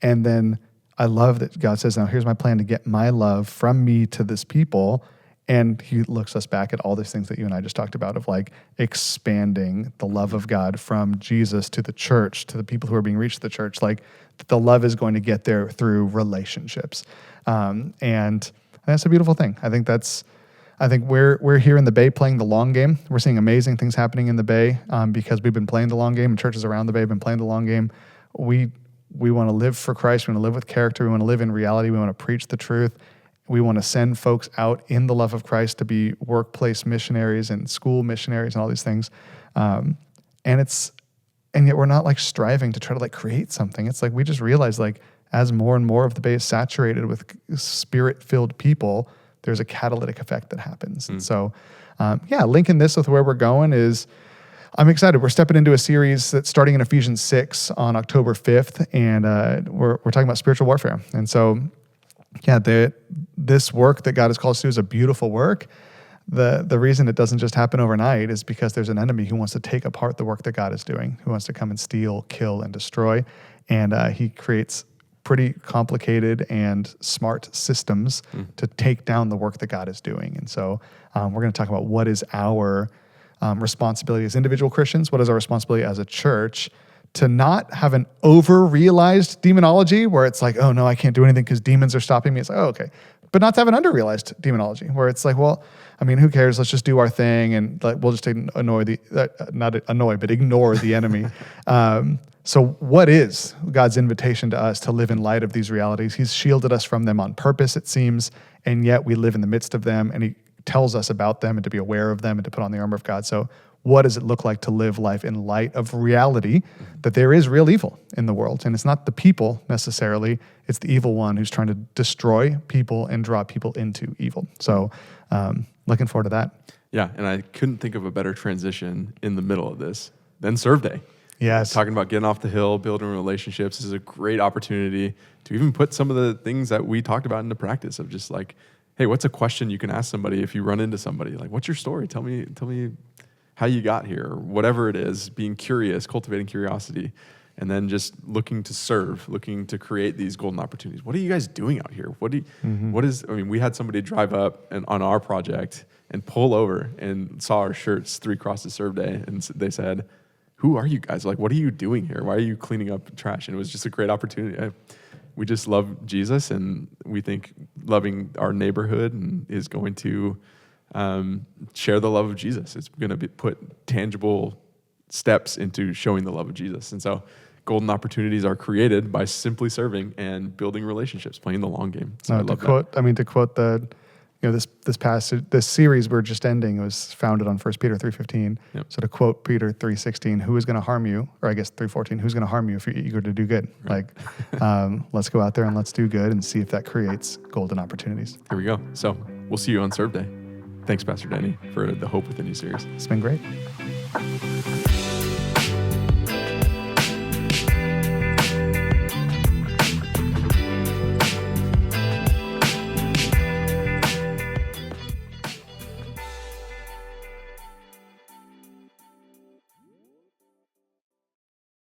And then I love that God says, now here's my plan to get my love from me to this people. And he looks us back at all these things that you and I just talked about, of like expanding the love of God from Jesus to the church, to the people who are being reached to the church. Like the love is going to get there through relationships. And that's a beautiful thing. I think we're here in the Bay playing the long game. We're seeing amazing things happening in the Bay because we've been playing the long game, and churches around the Bay have been playing the long game. We want to live for Christ. We want to live with character. We want to live in reality. We want to preach the truth. We want to send folks out in the love of Christ to be workplace missionaries and school missionaries and all these things. And yet we're not like striving to try to like create something. It's like we just realize like as more and more of the Bay is saturated with spirit-filled people, there's a catalytic effect that happens. And so, linking this with where we're going is, I'm excited. We're stepping into a series that's starting in Ephesians 6 on October 5th, and we're talking about spiritual warfare. And so, this work that God has called us to do is a beautiful work. The reason it doesn't just happen overnight is because there's an enemy who wants to take apart the work that God is doing, who wants to come and steal, kill, and destroy. And he creates pretty complicated and smart systems to take down the work that God is doing. And so we're going to talk about what is our responsibility as individual Christians, what is our responsibility as a church to not have an over-realized demonology where it's like, oh no, I can't do anything because demons are stopping me. It's like, oh, okay. But not to have an under-realized demonology where it's like, well, I mean, who cares? Let's just do our thing and like, we'll just ignore the enemy. So what is God's invitation to us to live in light of these realities? He's shielded us from them on purpose, it seems, and yet we live in the midst of them, and he tells us about them and to be aware of them and to put on the armor of God. So what does it look like to live life in light of reality that there is real evil in the world? And it's not the people necessarily, it's the evil one who's trying to destroy people and draw people into evil. So looking forward to that. Yeah, and I couldn't think of a better transition in the middle of this than Serve Day. Yes. Talking about getting off the hill, building relationships. This is a great opportunity to even put some of the things that we talked about into practice of just like, hey, what's a question you can ask somebody if you run into somebody? Like, what's your story? Tell me how you got here, or whatever it is, being curious, cultivating curiosity, and then just looking to serve, looking to create these golden opportunities. What are you guys doing out here? We had somebody drive up and on our project and pull over and saw our shirts, 3 Crosses Serve Day, and they said, who are you guys? Like, what are you doing here? Why are you cleaning up trash? And it was just a great opportunity. We just love Jesus, and we think loving our neighborhood and is going to share the love of Jesus. It's going to put tangible steps into showing the love of Jesus. And so golden opportunities are created by simply serving and building relationships, playing the long game. So to quote this passage, this series we're just ending was founded on 1 Peter 3:15. Yep. So to quote Peter 3:16, who is going to harm you? Or I guess 3:14, who's going to harm you if you're eager to do good? Right. Like, let's go out there and let's do good and see if that creates golden opportunities. Here we go. So we'll see you on Serve Day. Thanks, Pastor Danny, for the Hope Within You series. It's been great.